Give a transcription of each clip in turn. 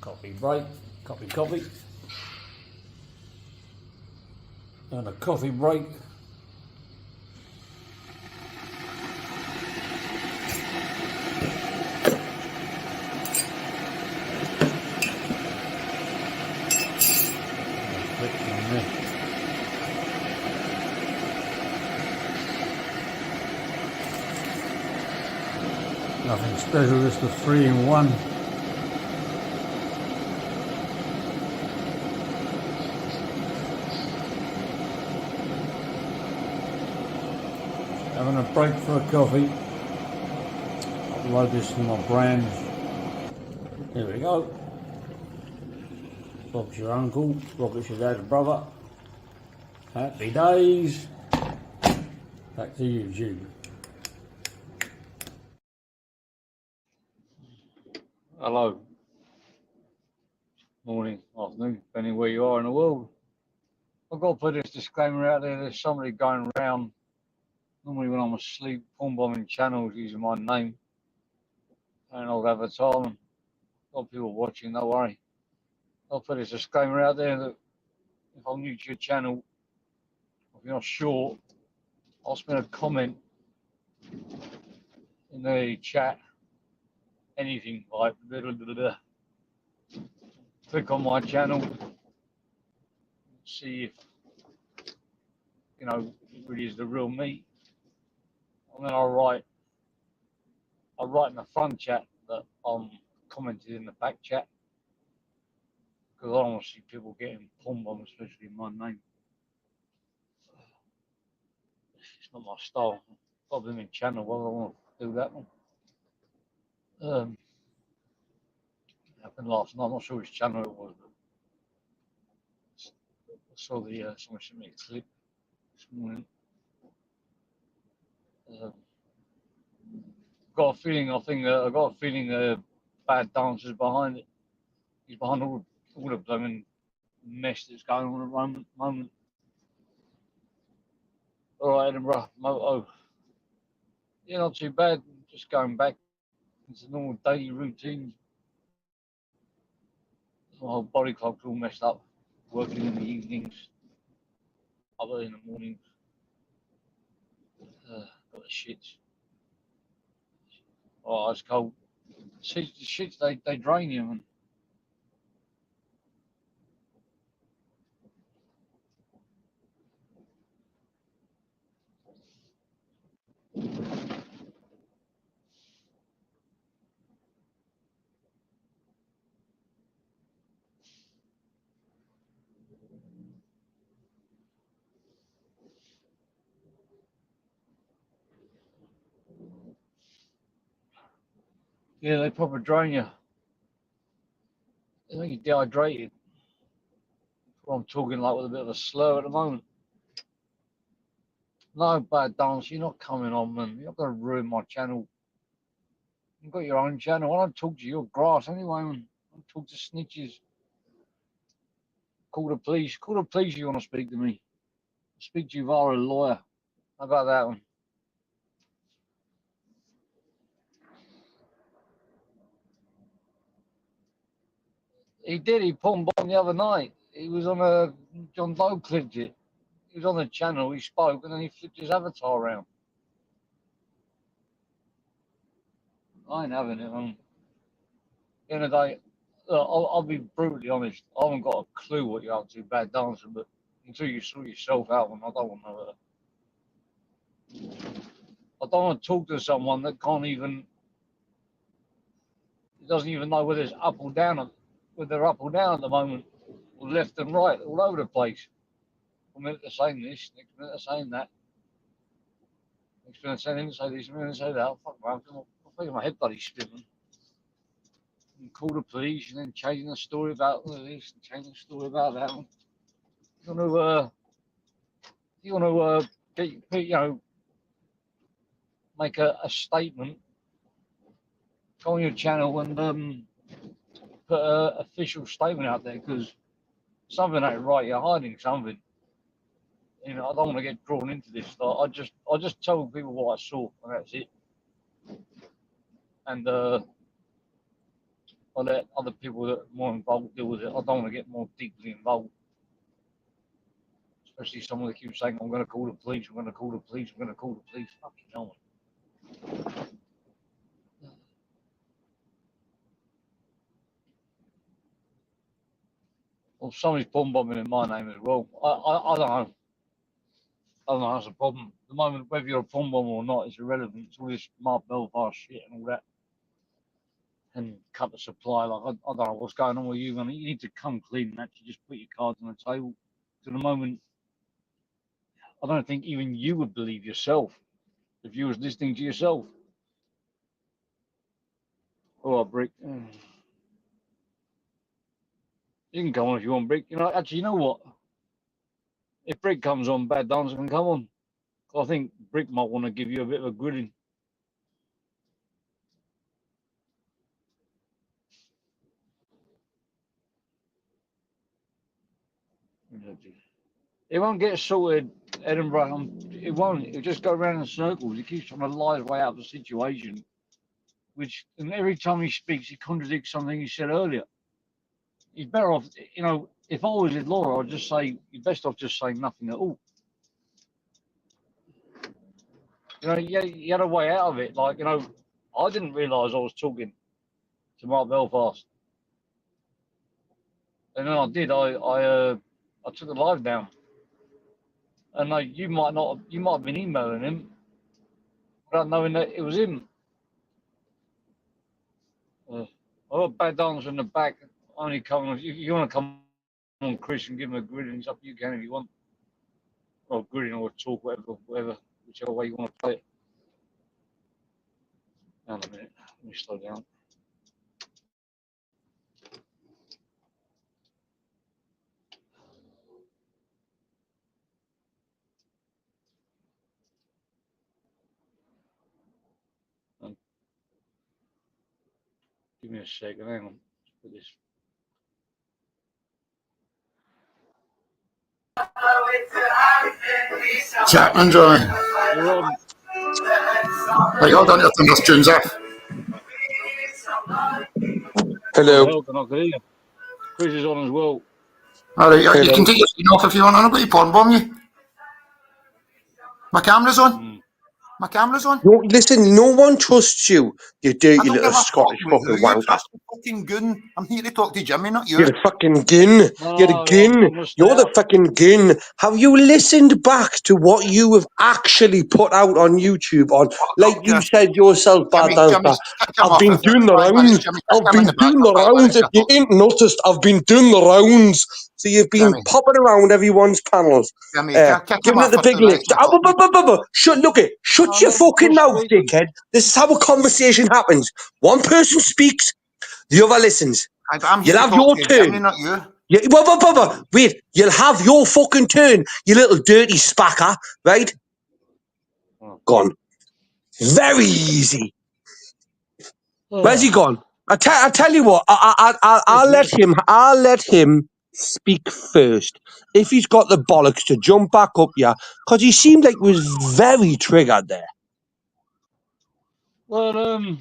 Coffee break, coffee. And a coffee break. Nothing special, just a 3-in-1. Having a break for a coffee. Upload this to my brand. There we go. Bob's your uncle, Robert's your dad's brother. Happy days. Back to you, Jude. Hello. Morning, afternoon, depending where you are in the world. I've got to put this disclaimer out there. There's somebody going around, normally when I'm asleep, porn bombing channels using my name and old avatar. A lot of people watching, don't worry. I'll put this disclaimer out there that if I'm new to your channel, if you're not sure, I'll spend a comment in the chat, anything like blah, blah, blah, blah. Click on my channel, see if you know it really is the real me, and then I'll write in the front chat that I'm commented in the back chat, because I don't want to see people getting porn bombed, especially in my name. It's not my style. I've been in channel, well, I don't want to do that one. Happened last night. I'm not sure which channel it was, but I saw the someone sent me a clip this morning. Got a feeling. I got a feeling. Bad dancers behind it. He's behind all the blooming mess that's going on at the moment. All right, Edinburgh, Moto. Yeah, not too bad. Just going back into normal daily routines. My whole body clock's all messed up. Working in the evenings, other in the mornings. Got the shits. Oh, it's cold. See, the shits, they drain you, man. Yeah, they proper drain you. They make you dehydrated. Well, I'm talking like with a bit of a slur at the moment. No, bad dance, you're not coming on, man. You're not going to ruin my channel. You've got your own channel. I don't talk to your grass anyway, man. I don't talk to snitches. Call the police. Call the police if you want to speak to me. Speak to you via a lawyer. How about that one? He did. He put him on the other night. He was on a John Doe clipped it. He was on the channel. He spoke and then he flipped his avatar around. I ain't having it. Man. At the end of the day, look, I'll be brutally honest. I haven't got a clue what you're up to, bad dancer. But until you sort yourself out, I don't want to. I don't want to talk to someone that can't even. Doesn't even know whether it's up or down. Whether they're up or down at the moment, or left and right, all over the place. 1 minute they're saying this, next minute they're saying that. Next minute they're saying say this, next minute they're saying that. Oh, fuck, man, I'm thinking my head bloody spinning. And call the police and then changing the story about this and changing the story about that. You want to make a statement, go on your channel and put an official statement out there, because something ain't right. You're hiding something. You know, I don't want to get drawn into this. I just tell people what I saw, and that's it. And I I'll let other people that are more involved deal with it. I don't want to get more deeply involved. Especially someone that keeps saying, I'm going to call the police, I'm going to call the police, I'm going to call the police. Fucking hell. Well, somebody's bomb bombing in my name as well. I don't know. I don't know, that's a problem. At the moment, whether you're a bomb bomber or not, it's irrelevant. It's all this Mark Belfast shit and all that. And cut the supply. Like, I don't know what's going on with you. I mean, you need to come clean and actually just put your cards on the table. To the moment, I don't think even you would believe yourself if you was listening to yourself. Oh, Brick. You can come on if you want, Brick. You know, actually, you know what? If Brick comes on, Bad Dancer can come on. I think Brick might want to give you a bit of a grilling. It won't get sorted, Edinburgh. It won't. It'll just go around in circles. He keeps trying to lie his way out of the situation. And every time he speaks, he contradicts something he said earlier. He's better off, you know, if I was with Laura, I'd just say, you're best off just saying nothing at all. You know, you had a way out of it. Like, you know, I didn't realise I was talking to Mark Belfast. And then I did. I took the live down. And you might have been emailing him without knowing that it was him. I got Bad Dancer in the back. Only coming if you want to come on, Chris, and give him a grilling. It's up to you, can if you want. Or grilling or talk, whatever, whichever way you want to play it. Hang on a minute. Let me slow down. Give me a second. Hang on. Let's put this. Chapman, Johnny. You're on. Like, hold on, your thing, this tune's off. Hello. Oh, I can hear you. Chris is on as well. Alright, you can take your screen off if you want. I'm not going to porn bomb you. My camera's on. My camera's on. No, listen, no one trusts you, you dirty I don't little give a Scottish fuck fucking you wanker. trust the fucking goon. I'm here to talk to Jimmy, not you. You're the fucking gin. You're the gin. You're the fucking gin. Have you listened back to what you have actually put out on YouTube on, like you said yourself, Bad Dancer? I've been doing the rounds. I've been doing the rounds. If you ain't noticed, I've been doing the rounds. So you've been popping around everyone's panels. Giving it the big lift. Shut your fucking mouth, dickhead. This is how a conversation happens. One person speaks, the other listens. You'll have your turn. Not you. Wait, you'll have your fucking turn, you little dirty spacker, right? Gone. Very easy. Where's he gone? I tell you what, I'll let him speak first. If he's got the bollocks to jump back up here, because he seemed like he was very triggered there. Well,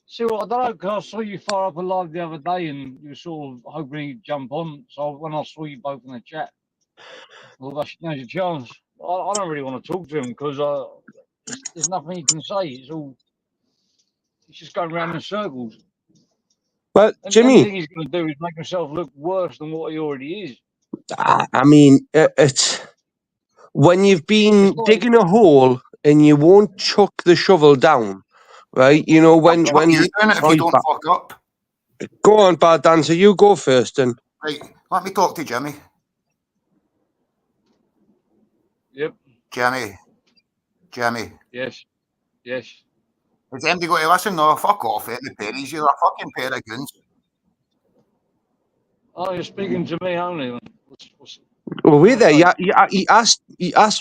see what I don't know, because I saw you fire up a live the other day and you were sort of hoping you'd jump on. So when I saw you both in the chat, well, now's your chance. I don't really want to talk to him because there's nothing he can say. It's just going around in circles. Well, Jimmy, anything he's going to do is make himself look worse than what he already is. I mean, it's when you've been digging a hole and you won't chuck the shovel down, right? You know when you're doing it if you don't fuck up. Go on, Bad Dancer. You go first, then. Right, let me talk to Jimmy. Yep. Jimmy. Yes. Is anybody going to listen? No, fuck off, the Perry's. You're a fucking pair of goons. Oh, you're speaking to me only. Well, wait there. He asked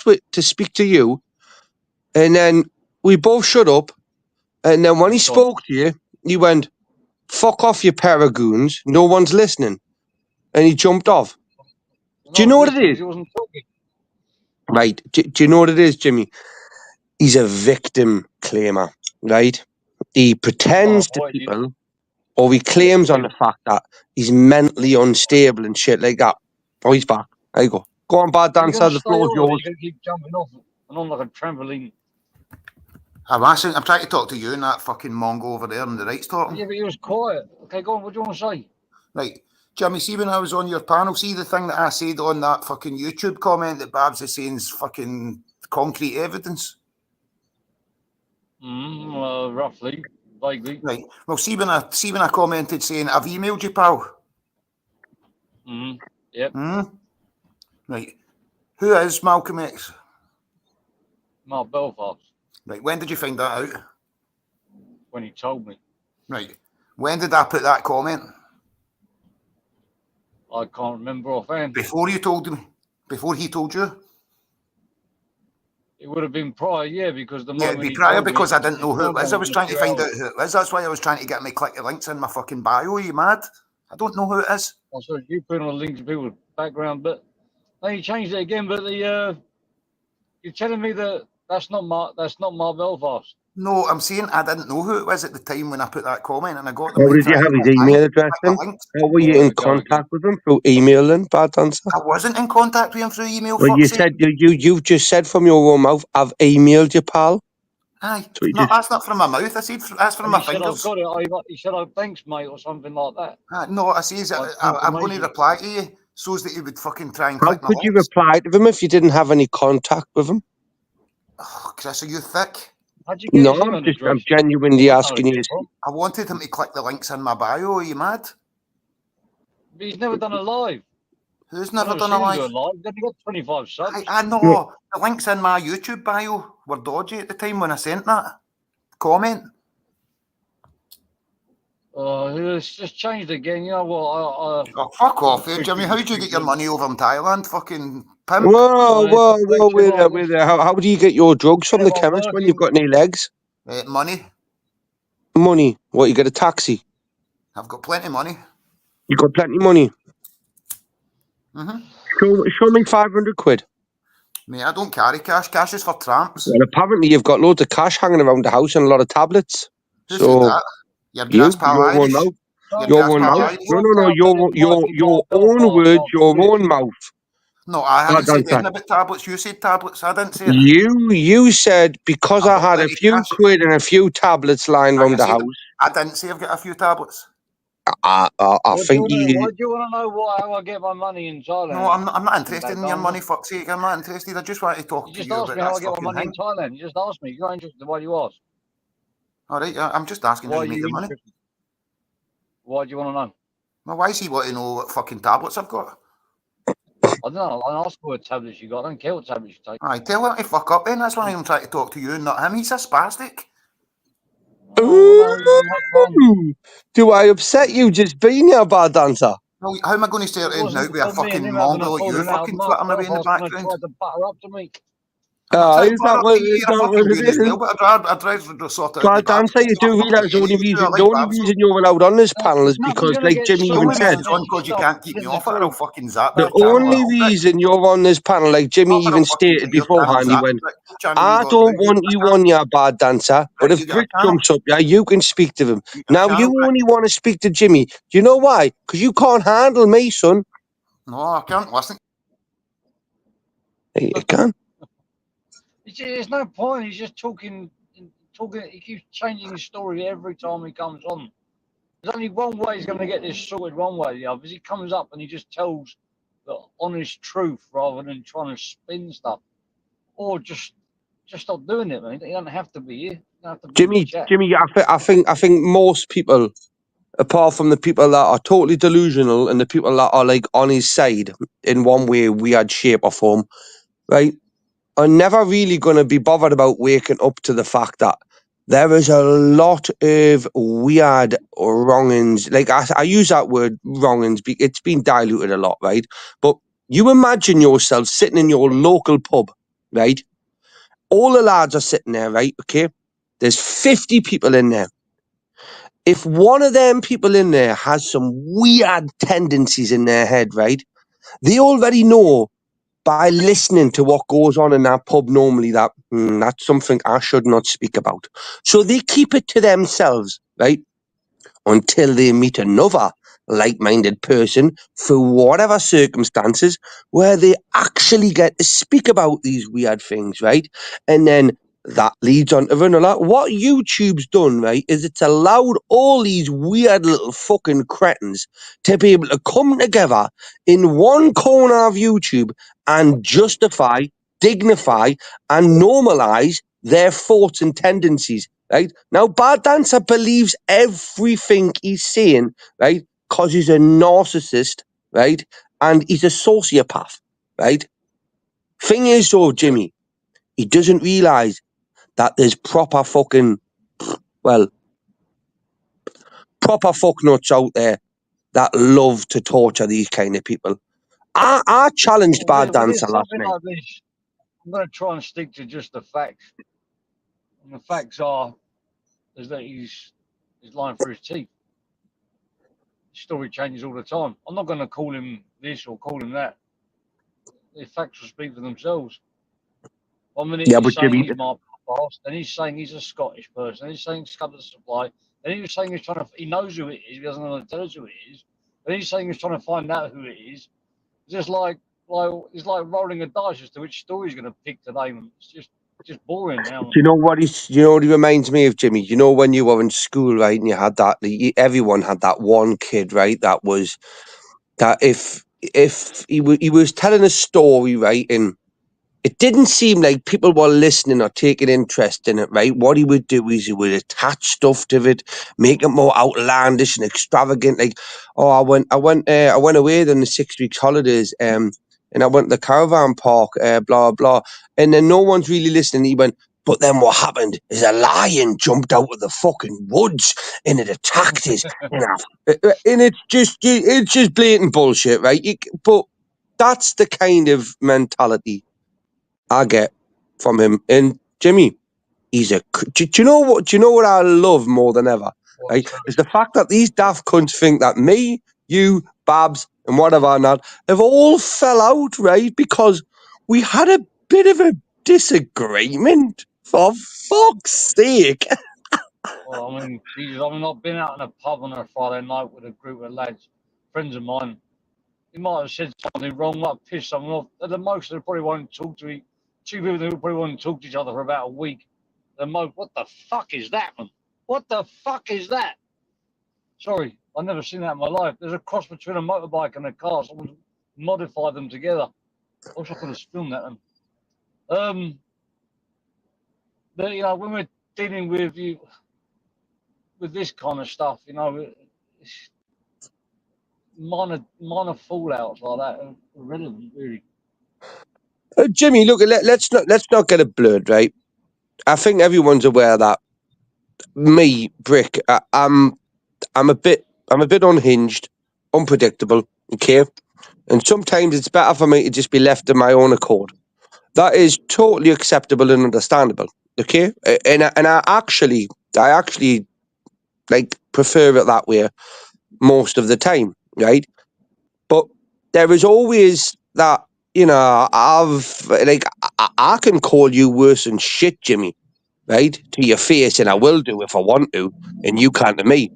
to speak to you, and then we both shut up. And then when he spoke to you, he went, "Fuck off, you pair of goons. No one's listening," and he jumped off. Do you know what it is? He wasn't talking. Right. Do you know what it is, Jimmy? He's a victim claimer, right? He pretends to people or he claims on the fact that he's mentally unstable and shit like that. Oh, he's back. There you go. Go on, Bad You're Dancer. gonna The stay floor's on, or yours. you're gonna keep jumping off and on like a trampoline. I'm trying to talk to you and that fucking Mongo over there on the right's talking. Yeah, but he was quiet. Okay, go on. What do you want to say? Right. Jimmy, see when I was on your panel, see the thing that I said on that fucking YouTube comment that Babs is saying is fucking concrete evidence? Roughly, vaguely. Right. Well, see when I commented saying, I've emailed you, pal. Yep. Right. Who is Malcolm X? Mark Belfast. Right. When did you find that out? When he told me. Right. When did I put that comment? I can't remember offhand. Before you told me? Before he told you? It would have been prior, yeah, because the moment it'd be he prior told because me, I didn't know who it was. I was trying to find out who it was. That's why I was trying to get me click the links in my fucking bio. Are you mad? I don't know who it is. I said you put on a link to people's background, but then you changed it again. But you're telling me that that's not Mark Belfast. No, I'm saying I didn't know who it was at the time when I put that comment, and I got them. How did you have his email address then? How were you in contact with him? Through email then, Bad Dancer? I wasn't in contact with him through email. Well, you said you've just said from your own mouth, I've emailed you, pal. Aye, no, that's not from my mouth. I said that's from my fingers. I've got it. He said, "Oh, thanks, mate," or something like that. No, I says I'm going to reply to you so that you would fucking try and click my links. How could you reply to him if you didn't have any contact with him? Oh, Chris, are you thick? No, I'm genuinely asking you. I wanted him to click the links in my bio. Are you mad? But he's never done a live. Who's never done a live? Then he got 25 subs. I know. The links in my YouTube bio were dodgy at the time when I sent that comment. It's just changed again. You know what? Oh, fuck off, Jimmy. How did you get your money over in Thailand? Fucking pimp. Whoa, wait there. How do you get your drugs from the chemist when you've got any legs? Money. Money? What, you get a taxi? I've got plenty of money. You got plenty of money? Show me 500 quid. Mate, I don't carry cash. Cash is for tramps. Well, apparently you've got loads of cash hanging around the house and a lot of tablets. Who said that? Your grass pal Irish. Your own mouth. No. Your own words, your own mouth. No, I haven't said anything about tablets. You said tablets. I didn't say it. You said because I had a few quid and a few tablets lying around the house. I didn't say I've got a few tablets. I think Why do you want to know how I get my money in Thailand? No, I'm not interested in your money, fuck's sake. I'm not interested. I just want to talk to you about that. You just asked me how I get my money in Thailand. You just asked me. You're not interested. Why do you ask? All right, I'm just asking how you make your money. Why do you want to know? Well, why does he want to know what fucking tablets I've got? I don't know. I ask what tablets you got. I don't care what tablets you take. Aye, tell him to fuck up then. That's why I'm trying to talk to you and not him. He's a spastic. Do I upset you just being here, Bad Dancer? Well, how am I going to start ending out with a fucking Mongol like you fucking flitting away in the background? Tried to butter up to me. Is that what it is? I'd rather sort out. Bad Dancer, you do realise the only reason you're allowed on this panel is because, like Jimmy even said, because you can't keep me off it, I'll fucking zap. The only reason you're on this panel, like Jimmy even stated beforehand, he went, I don't want you on your Bad Dancer, but if Rick jumps up, you can speak to him. Now you only want to speak to Jimmy. Do you know why? Because you can't handle me, son. No, I can't listen. You can. There's no point. He's just talking. He keeps changing his story every time he comes on. There's only one way he's going to get this sorted. One way or the other. He comes up and he just tells the honest truth rather than trying to spin stuff, or just stop doing it, man. You don't have to be here. Jimmy, I think most people, apart from the people that are totally delusional and the people that are like on his side in one way, weird shape or form, right, are never really going to be bothered about waking up to the fact that there is a lot of weird wrongings. Like I use that word wrongings, it's been diluted a lot, right? But you imagine yourself sitting in your local pub, right? All the lads are sitting there, right? Okay. There's 50 people in there. If one of them people in there has some weird tendencies in their head, right? They already know by listening to what goes on in that pub normally that that's something I should not speak about. So they keep it to themselves, right? until they meet another like-minded person through whatever circumstances where they actually get to speak about these weird things, right? And then that leads on to another. What YouTube's done, right, is it's allowed all these weird little fucking cretins to be able to come together in one corner of YouTube and justify, dignify, and normalize their thoughts and tendencies, right? Now, Bad Dancer believes everything he's saying, right, because he's a narcissist, right, and he's a sociopath, right? Thing is, though, Jimmy, he doesn't realise that there's proper fucking, well, proper fucknuts out there that love to torture these kind of people. I challenged Bad Dancer last night. Like this, I'm going to try and stick to just the facts. And the facts is that he's lying through his teeth. His story changes all the time. I'm not going to call him this or call him that. The facts will speak for themselves. 1 minute he's saying he's my boss, then he's saying he's a Scottish person, then he's saying he's come to supply, then he was saying he knows who it is, he doesn't want to tell us who it is, then he's saying he's trying to find out who it is. It's just like it's like rolling a dice as to which story he's going to pick today. It's just boring now. Do you know what he reminds me of, Jimmy? You know when you were in school, right, and you had that, everyone had that one kid, right, that was, that if he was telling a story, right, and it didn't seem like people were listening or taking interest in it, right? What he would do is he would attach stuff to it, make it more outlandish and extravagant. Like, oh, I went away on the 6 weeks holidays, and I went to the caravan park, blah blah, and then no one's really listening. He went, but then what happened is a lion jumped out of the fucking woods and it attacked us, and it's just blatant bullshit, right? But that's the kind of mentality I get from him. And Jimmy, he's a. Do you know what? Do you know what I love more than ever? Right, is the fact that these daft cunts think that me, you, Babs, and whatever not have all fell out, right? Because we had a bit of a disagreement. For fuck's sake! Well, I mean, Jesus, I've been out in a pub on a Friday night with a group of lads, friends of mine. He might have said something wrong, might have pissed someone off. At the most, they probably won't talk to each. Two people who probably won't talk to each other for about a week. The most, what the fuck is that, man? What the fuck is that? Sorry, I've never seen that in my life. There's a cross between a motorbike and a car. Someone modified them together. I wish I could have filmed that. But, you know, when we're dealing with this kind of stuff, you know, it's minor fallouts like that are irrelevant, really. Jimmy, look, let's not get it blurred, right? I think everyone's aware that me, Brick, I'm a bit unhinged, unpredictable, okay? And sometimes it's better for me to just be left to my own accord. That is totally acceptable and understandable, okay? And I actually like prefer it that way most of the time, right? But there is always that, you know, I can call you worse than shit, Jimmy, right? To your face, and I will do if I want to, and you can't to me.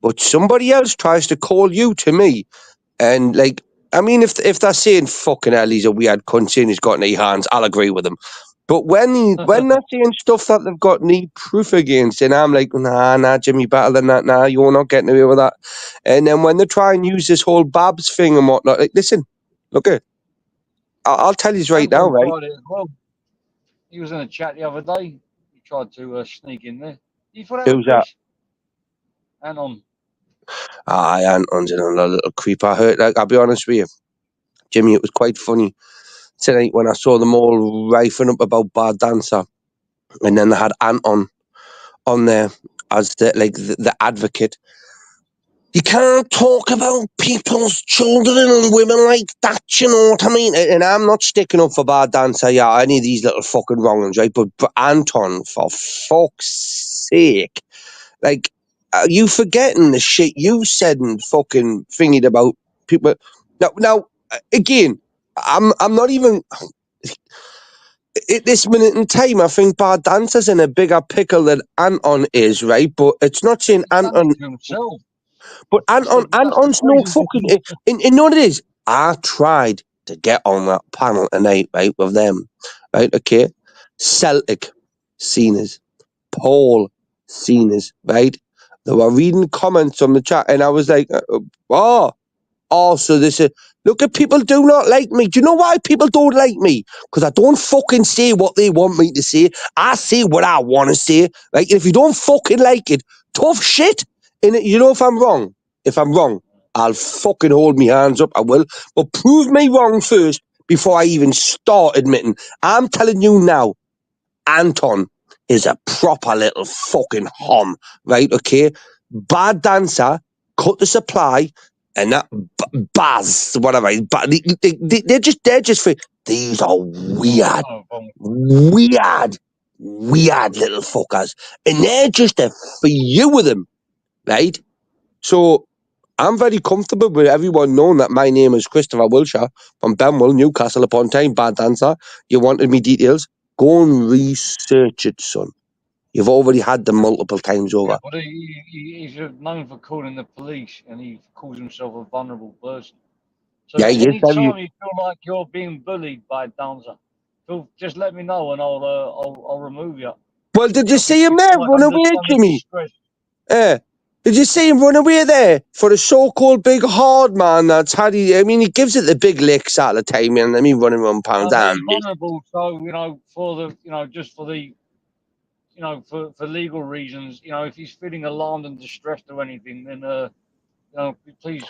But somebody else tries to call you to me, and like, I mean, if they're saying fucking hell, he's a weird cunt and he's got any hands, I'll agree with them. But when they're saying stuff that they've got any proof against, and I'm like, nah, Jimmy, better than that. Nah, you're not getting away with that. And then when they try and use this whole Babs thing and whatnot, like, listen, look at, I'll tell you right now, right? Well, he was in a chat the other day. He tried to sneak in there. You thought Who's that? Anton. Anton's in a little creep. I heard, like, I'll be honest with you, Jimmy, it was quite funny tonight when I saw them all rifing up about Bad Dancer, and then they had Anton on there as the advocate. You can't talk about people's children and women like that, you know what I mean? And I'm not sticking up for Bad Dancer, yeah, any of these little fucking wrong-uns, right? But Anton, for fuck's sake, like, are you forgetting the shit you said and fucking thingied about people? Now, again, I'm not even... At this minute in time, I think Bad Dancer's in a bigger pickle than Anton is, right? But it's not saying Anton... himself. But Anton's no fucking. And know what it is? I tried to get on that panel tonight, right, with them, right? Okay, Celtic, seen us. Paul, seen us, right? They were reading comments on the chat, and I was like, oh. Also, this is look at people do not like me. Do you know why people don't like me? Because I don't fucking say what they want me to say. I say what I want to say. Right? And if you don't fucking like it, tough shit. And you know if I'm wrong, I'll fucking hold my hands up. I will. But prove me wrong first before I even start admitting. I'm telling you now, Anton is a proper little fucking hom, right? Okay, bad dancer, cut the supply, and that Baz, whatever. But they're just for these are weird little fuckers, and they're just a few of them, right? So I'm very comfortable with everyone knowing that my name is Christopher Wilshire from Benwell, Newcastle upon Tyne, bad dancer. You wanted me details? Go and research it, son. You've already had them multiple times over. Yeah, but he's known for calling the police, and he calls himself a vulnerable person. So Yeah, any time you feel like you're being bullied by a dancer, just let me know, and I'll remove you. Well, did you see him there run away, Jimmy? Did you see him run away there for the so-called big hard man that's had I mean, he gives it the big licks at the time, and I mean, running around pound down. Vulnerable, so just for the, for legal reasons, if he's feeling alarmed and distressed or anything, then please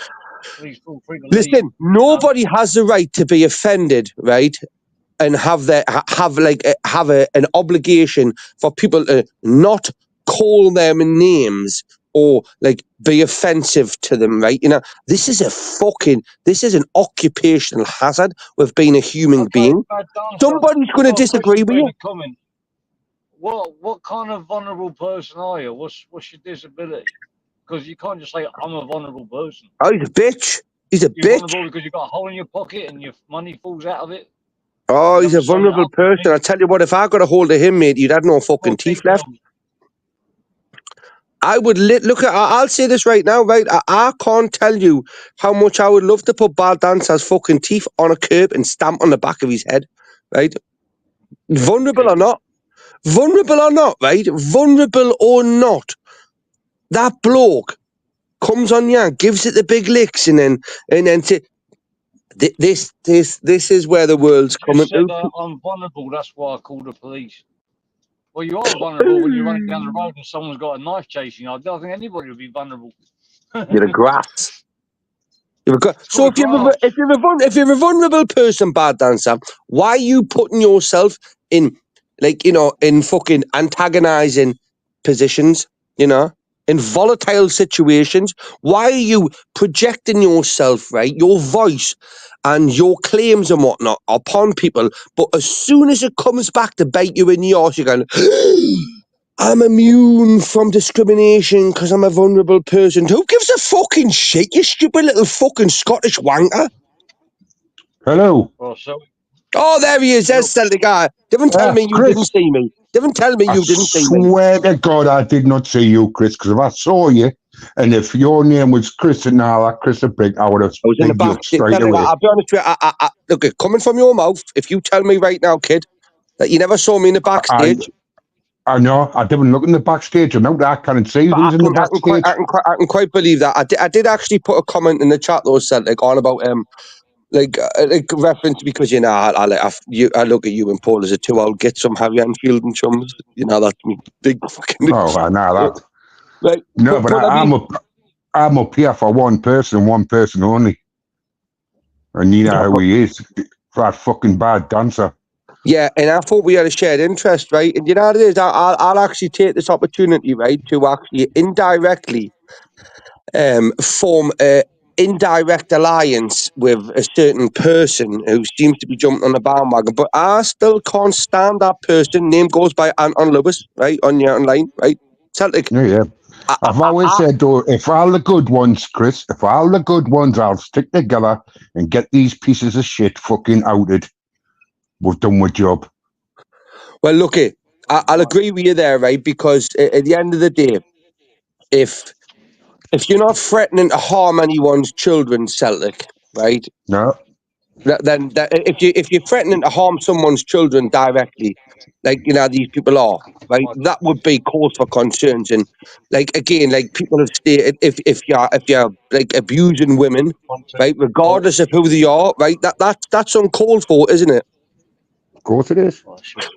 feel free to leave. Listen, nobody has the right to be offended, right? And have an obligation for people to not call them names or like be offensive to them, right? This is an occupational hazard with being a human being. Somebody's going to disagree with you. What kind of vulnerable person are you? What's your disability? Because you can't just say I'm a vulnerable person. Oh, he's a bitch. He's a bitch. Vulnerable because you've got a hole in your pocket and your money falls out of it. Oh, he's a vulnerable person. I tell you what, if I got a hold of him, mate, you'd have no fucking teeth left. I would I'll say this right now, right? I can't tell you how much I would love to put Bad Dancer's fucking teeth on a curb and stamp on the back of his head, right? Vulnerable or not, right? Vulnerable or not, that bloke comes on you, gives it the big licks, and then this is where the world's coming to. I'm vulnerable. That's why I called the police. Well, you are vulnerable when you're running down the road and someone's got a knife chasing you. I don't think anybody would be vulnerable. You're a grass. So if you're a vulnerable person, Bad Dancer, why are you putting yourself in in fucking antagonizing positions, in volatile situations? Why are you projecting yourself, right, your voice and your claims and whatnot upon people, but as soon as it comes back to bite you in the arse, you're going, I'm immune from discrimination because I'm a vulnerable person. Who gives a fucking shit, you stupid little fucking Scottish wanker? Hello. Oh, there he is. There's the guy. Didn't tell me you didn't see me. Didn't tell me you didn't see me. I swear to God I did not see you, Chris, because if I saw you, and if your name was Chris and all that, Chris the Brick, I would have picked you up straight away. I'll be honest with you. Look, coming from your mouth, if you tell me right now, kid, that you never saw me in the backstage... I know. I didn't look in the backstage. I know that I can't see who's in the backstage. I can quite believe that. I did actually put a comment in the chat though, said on about reference because I look at you and Paul as a two old get some Harry Anfield and chums. That's me big fucking. Oh, I know that. Right. No, but I'm up here for one person only, and you know who he is. That fucking Bad Dancer. Yeah, and I thought we had a shared interest, right? And you know what it is? I'll actually take this opportunity, right, to actually indirectly form a indirect alliance with a certain person who seems to be jumping on the bandwagon, but I still can't stand that person. Name goes by Anton Lewis, right, on your online, right? Celtic. Yeah. I've always said, though, if all the good ones, Chris, I'll stick together and get these pieces of shit fucking outed. We've done my job. Well, look, I'll agree with you there, right? Because at the end of the day, if if you're not threatening to harm anyone's children, Celtic, right? No. Then if you're threatening to harm someone's children directly, like these people are, right? That would be cause for concerns. And like again, like people have stated, if you're like abusing women, right, regardless of who they are, right, that's uncalled for, isn't it? Of course it is.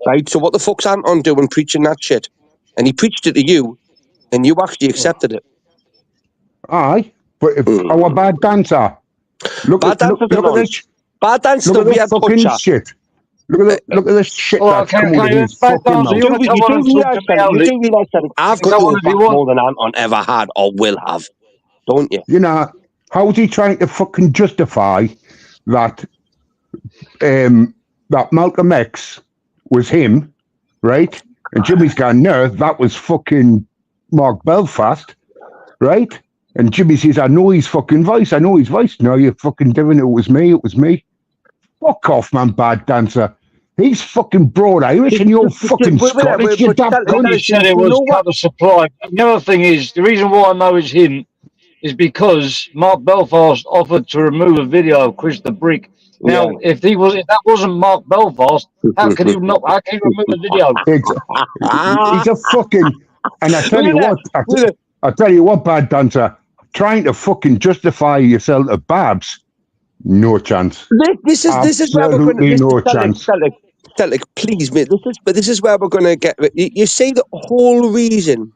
Right. So what the fuck's Anton doing preaching that shit? And he preached it to you, and you actually accepted it. Aye, but if our bad dancer, look at this. Bad dancer, Look at we this had fucking toucher. shit. Look at this shit that's come out of his fucking mouth. You do realise that I've got your back more than Anton ever had or will have, don't you? You know, how's he trying to fucking justify that that Malcolm X was him, right? And Jimmy's gone, no, that was fucking Mark Belfast, right? And Jimmy says, I know his fucking voice. No, you're fucking doing it. It was me. Fuck off, man, bad dancer. He's fucking broad Irish and you're fucking Scottish. You damn cunt. He said it was cut the supply. The other thing is, the reason why I know it's him is because Mark Belfast offered to remove a video of Chris the Brick. Now, if that wasn't Mark Belfast, how can he remove the video? He's a fucking, and I tell you what, I tell you what, bad dancer, trying to fucking justify yourself to Babs, no chance. This is where we're going to no chance. Celtic, please, mate. This is where we're going to get. You see the whole reason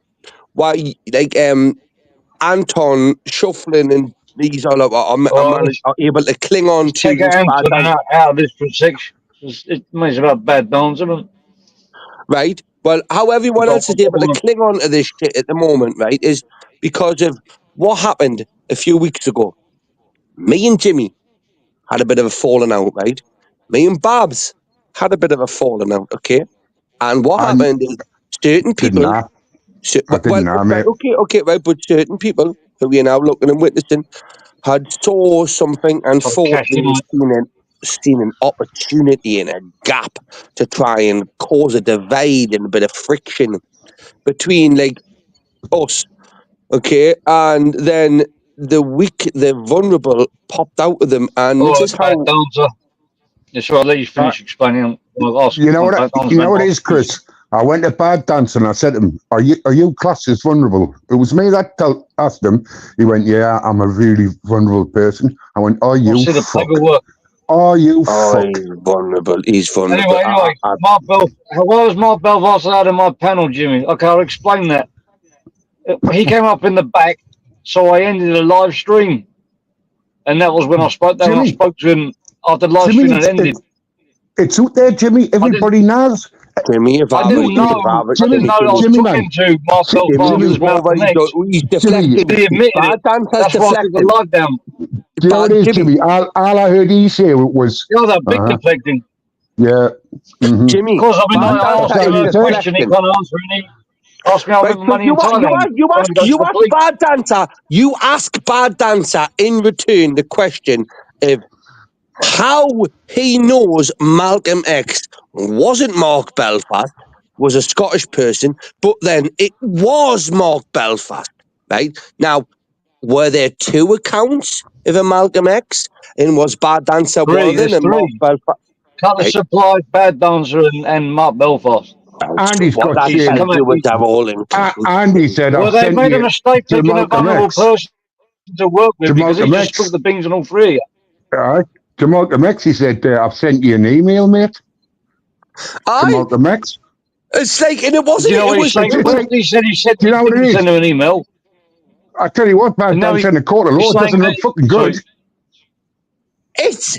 why, like, Anton shuffling and these all are able to cling on to take Anton out of this section. It's about bad dance, isn't it? Right. Well, how everyone else is able to cling on to this shit at the moment, right, is because of what happened a few weeks ago. Me and Jimmy had a bit of a falling out, right? Me and Babs had a bit of a falling out, okay? And what happened is certain people... I didn't know, mate. Okay, right, but certain people who we are now looking and witnessing had saw something and thought they were seen an opportunity and a gap to try and cause a divide and a bit of friction between, like, us, okay? And then the vulnerable popped out of them, and this is how... Yes, I'll let you finish explaining. You know what it is, Chris? I went to Bad Dance and I said to him, are you classed as vulnerable? It was me that asked him. He went, yeah, I'm a really vulnerable person. I went, are you fuck? Are you fuck? He's vulnerable. He's vulnerable. Anyway, why was Mark Belfast out of my panel, Jimmy? Okay, I'll explain that. He came up in the back, so I ended a live stream. And that was when I spoke to him after the live stream had ended. It's out there, Jimmy. Everybody knows. Jimmy, if I didn't know I was talking to Mark Belfast about the next. He's deflected. He admitted it. That's why I took the live down. Do you know what it is, Jimmy? All I heard he say was... You're that big deflecting. Yeah. Mm-hmm. Jimmy, because I asked him a question, he can't answer any. Ask me how much money in Thailand. You ask Bad Dancer in return the question of how he knows Malcolm X wasn't Mark Belfast, was a Scottish person, but then it was Mark Belfast, right? Now, were there two accounts of a Malcolm X? And was Bad Dancer one of them and Mark Belfast? Cut the supply, Bad Dancer and Mark Belfast. And he's got to do with that all in. And he said, well, they made a mistake picking a vulnerable person to work with because he just took the things on all three. All right. To Malcolm X, he said, I've sent you an email, mate. To Malcolm X. It's like, and it wasn't. You know what he said? He said you know what it is? Send him an email. I tell you what, man, I'm saying the court of law doesn't look fucking good. It's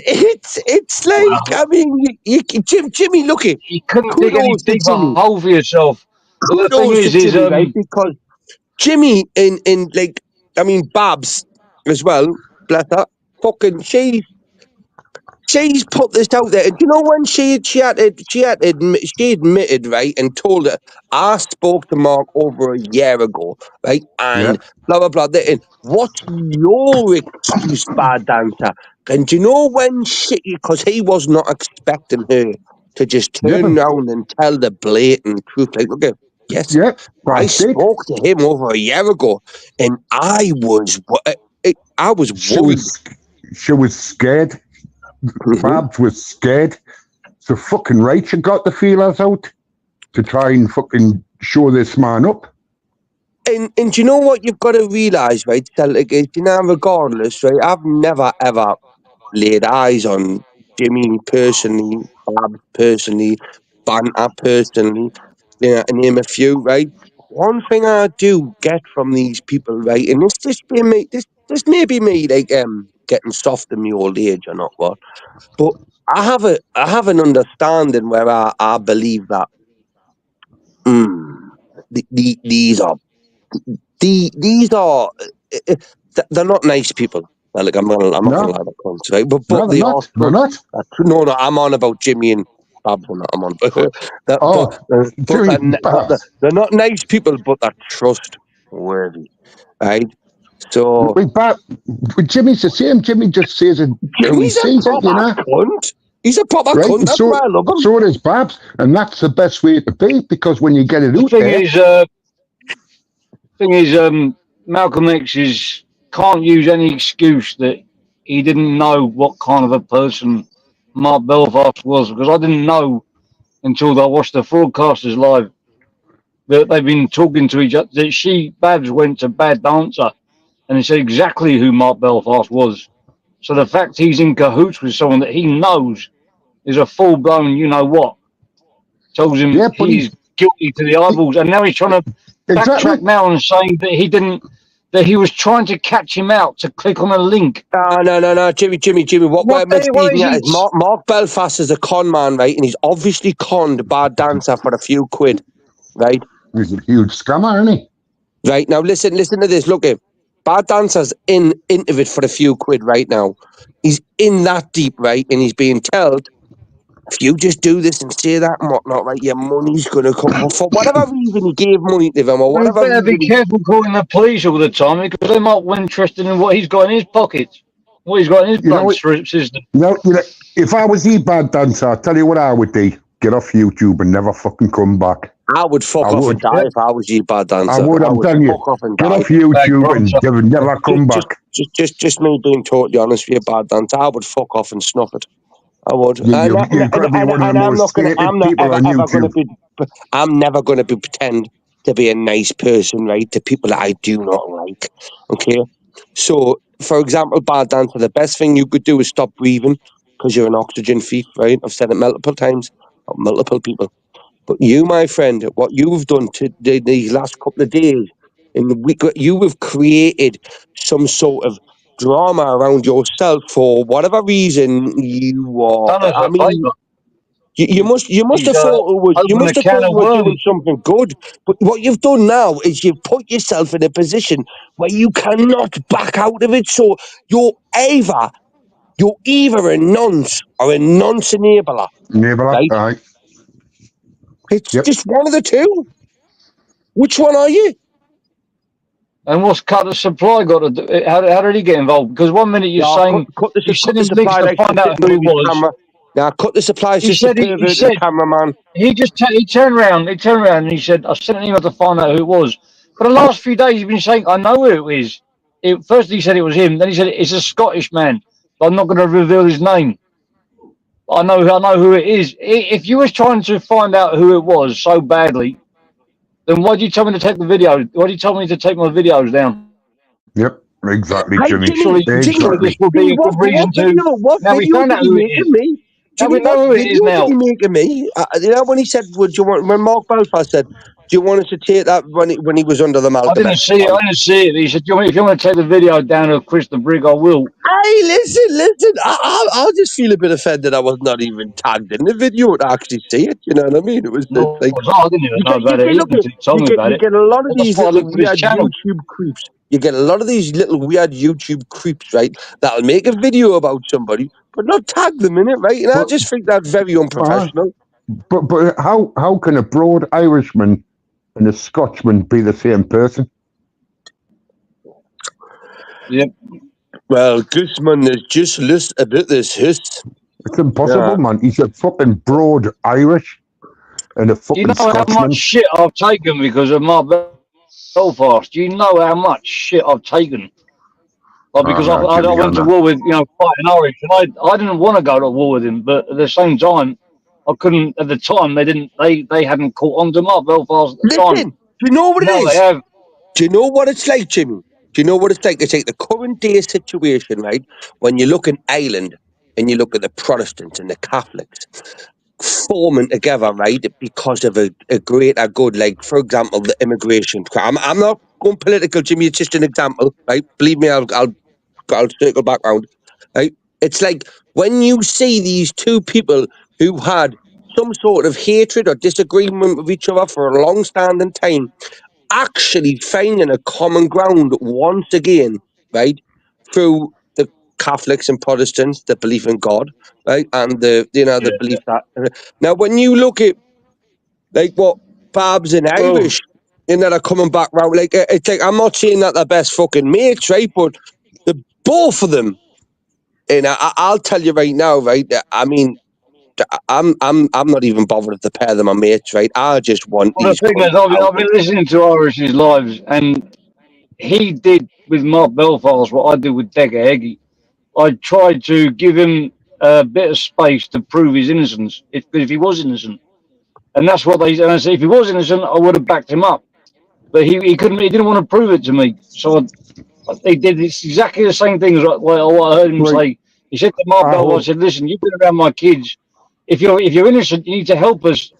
like, I mean, Jimmy, look it. You couldn't dig any deeper hole for yourself. The thing is, right? Because Jimmy in like, I mean, Babs as well, bless her, fucking she's put this out there. Do you know when she admitted, right, and told her, I spoke to Mark over a year ago, right, and blah blah blah. And what's your excuse, Bad Dancer? And do you know when because he was not expecting her to just turn around and tell the blatant truth, like, okay, Yes. Yep. I Babs did. spoke to him over a year ago, and I was worried. She was scared. Babs was scared. So fucking right, she got the feelers out to try and fucking show this man up. And do you know what you've got to realise, right? That, like, you know, regardless, right? I've never ever laid eyes on Jimmy personally, Babs personally, Banter personally, you know, and name a few, right? One thing I do get from these people, right, and this may be me like getting soft in my old age or not what, but I have an understanding where I believe that these are they're not nice people. Like I'm not gonna No, lie about cunts, right? But no, they're they are not. They're not. no, I'm on about Jimmy and Babs. I'm on. Oh, Jimmy, They're not nice people, but they're trustworthy, right? So but Jimmy's the same. Jimmy just says it how he Jimmy's a sees it, you proper know. cunt. He's a proper Right? cunt. And That's why I love him. so does Babs, and that's the best way to be, because when you get it out there, Thing is, Malcolm X can't use any excuse that he didn't know what kind of a person Mark Belfast was, because I didn't know until I watched the broadcasters live that they've been talking to each other. That Babs went to Bad Dancer and said exactly who Mark Belfast was. So the fact he's in cahoots with someone that he knows is a full blown, you know what, tells him yeah, but he's guilty to the eyeballs, and now he's trying to exactly. backtrack now and saying that he didn't, that he was trying to catch him out to click on a link. No, Jimmy. What we're misleading at is Mark Belfast is a con man, right? And he's obviously conned Bad Dancer for a few quid, right? He's a huge scammer, isn't he? Right, now listen to this. Look, Bad Dancer's into it for a few quid right now. He's in that deep, right? And he's being told, if you just do this and say that and whatnot, right, your money's going to come. For whatever reason he gave money to them, or You whatever better be careful calling the police all the time, because they might be interested in what he's got in his pockets, what he's got in his blood system. No, if I was the Bad Dancer, I'll tell you what I would do. Get off YouTube and never fucking come back. I would fuck off and die if I was you, Bad Dancer. I would, I'm telling you. Get off YouTube and never come back. Just me being totally honest with you, Bad Dancer. I would fuck off and snuff it. I would. You've got to be one of the most hated people on YouTube. I'm never going to pretend to be a nice person, right, to people that I do not like. Okay? So, for example, Bad Dancer, the best thing you could do is stop breathing, because you're an oxygen thief, right? I've said it multiple times, multiple people. But you, my friend, what you've done these last couple of days, in the week, you have created some sort of drama around yourself for whatever reason you are. I mean, you must have thought it was doing something good. But what you've done now is you've put yourself in a position where you cannot back out of it. So you're either a nonce or a nonce enabler. Enabler, right? It's just one of the two. Which one are you? And what's Cut the Supply got to do? How did he get involved? Because 1 minute you're saying you sent him links to find out who it was. Now, Cut the Supply. He said the cameraman. He turned around. And he said, "I sent an email to find out who it was." For the last few days, he's been saying, "I know who it is." First, he said it was him. Then he said it's a Scottish man. But I'm not going to reveal his name. I know who it is. If you was trying to find out who it was so badly, then why did you tell me to take the video? Why did you tell me to take my videos down? Yep, exactly, Jimmy. Surely this will be a good reason to. Now we found out who it is. Now we know who it is now. What video did he make of me? You know when he said, when Mark Belfast said, "Do you want us to take that?" when he was under the Malcolm I didn't see it. He said, "If you want to take the video down of Chris the Brig, I will." Hey, listen. I just feel a bit offended I was not even tagged in the video to actually see it. You know what I mean? It was like I didn't even know about it. You get a lot of these little weird YouTube creeps. You get a lot of these little weird YouTube creeps, right? That'll make a video about somebody, but not tag them in it, right? And I just think that's very unprofessional. But how can a broad Irishman and a Scotsman be the same person? Yep. Well, Guzman is just a bit this his. It's impossible, man. He's a fucking broad Irish. and a Do you fucking know how much Scotsman. shit I've taken because of Mark Belfast? Do you know how much shit I've taken? Like, because No, I Jimmy, went to war with, fighting Irish, and I didn't want to go to war with him, but at the same time, I couldn't. At the time, they hadn't caught on to Mark Belfast at the time. Listen, do you know what it Now they is? have. Do you know what it's like, Jimmy? Do you know what it's like? It's like the current day situation, right? When you look in Ireland and you look at the Protestants and the Catholics forming together, right, because of a greater good, like, for example, the immigration. I'm not going political, Jimmy. It's just an example, right? Believe me, I'll circle back round, right? It's like when you see these two people who had some sort of hatred or disagreement with each other for a long-standing time, actually finding a common ground once again, right? Through the Catholics and Protestants, the belief in God, right? And the belief that now when you look at like what Babs and Well, Irish that are coming back round, like it's like I'm not saying that they're best fucking mates, right? But the both of them, and I'll tell you right now, right? I mean, I'm not even bothered to pair them on mates, right? I just want the these thing cunts is, out. I've been listening to Irish's lives, and he did with Mark Belfast what I did with Decker Heggie. I tried to give him a bit of space to prove his innocence, if he was innocent. And that's what they said. And I said, if he was innocent, I would have backed him up. But he couldn't. He didn't want to prove it to me. So they did exactly the same thing as what I heard him Right. say. He said to Mark I Belfast, I hope, said, listen, you've been around my kids. If you're innocent, you need to help us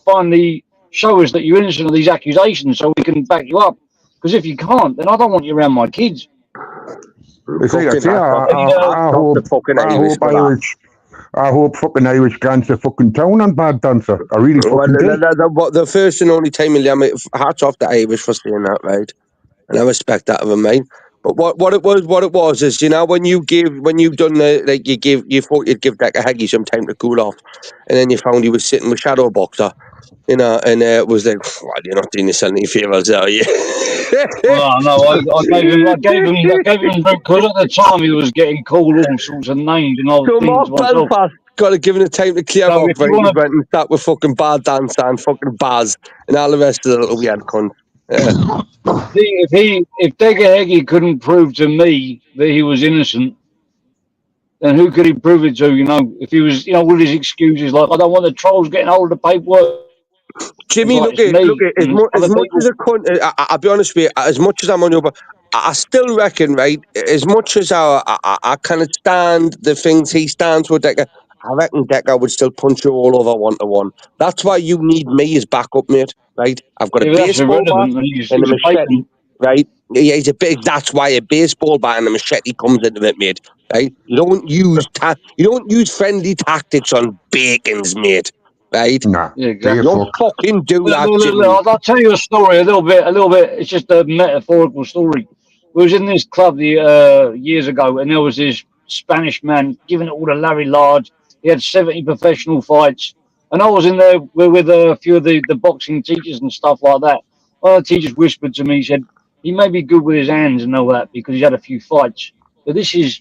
show us that you're innocent of these accusations, so we can back you up. Because if you can't, then I don't want you around my kids. it's like I Fucking say, hats off, And, I off the hope, fucking I Irish hope for that. Irish, I hope fucking Irish gans to fucking town on Bad Dancer. I really Well, fucking do. the first and only time, Liam, hats off the Irish for saying that, right? And I respect that of them, mate. But what it was is, when you've done you thought you'd give Decker Heggie some time to cool off, and then you found he was sitting with Shadow Boxer, and it was like, well, you're not doing yourself any favours, are you? well, no, I gave him because at the time he was getting called all sorts of names, and I was So thinking Mark to myself, Belfast got to give him the time to clear off, if right? you He want to went and sat with fucking Bad Dancer and fucking Baz and all the rest of the little weird cunts. Yeah. if Decker Heggie couldn't prove to me that he was innocent, then who could he prove it to? If he was, with his excuses like, I don't want the trolls getting hold of the paperwork. It's Jimmy, like, look it's at me and it's as other much as people. a cunt. I'll be honest with you. As much as I'm on your, but I still reckon, right? As much as I kind of stand the things he stands for, Decker. I reckon Decker would still punch you all over 1-to-1. That's why you need me as backup, mate. Right? I've got a Yeah, but that's baseball bat irrelevant. And he's, and a he's a machete. paper. Right? Yeah, he's a big. That's why a baseball bat and a machete comes into it, mate. Right? You don't use friendly tactics on bacons, mate. Right? Nah, Yeah, they You exactly. don't fuck. fucking do Look, that, look, look, Jimmy. look, I'll tell you a story, a little bit. It's just a metaphorical story. We was in this club years ago, and there was this Spanish man giving it all to Larry Large. He had 70 professional fights, and I was in there with a few of the boxing teachers and stuff like that. One of the teachers whispered to me, he said, he may be good with his hands and all that because he's had a few fights. But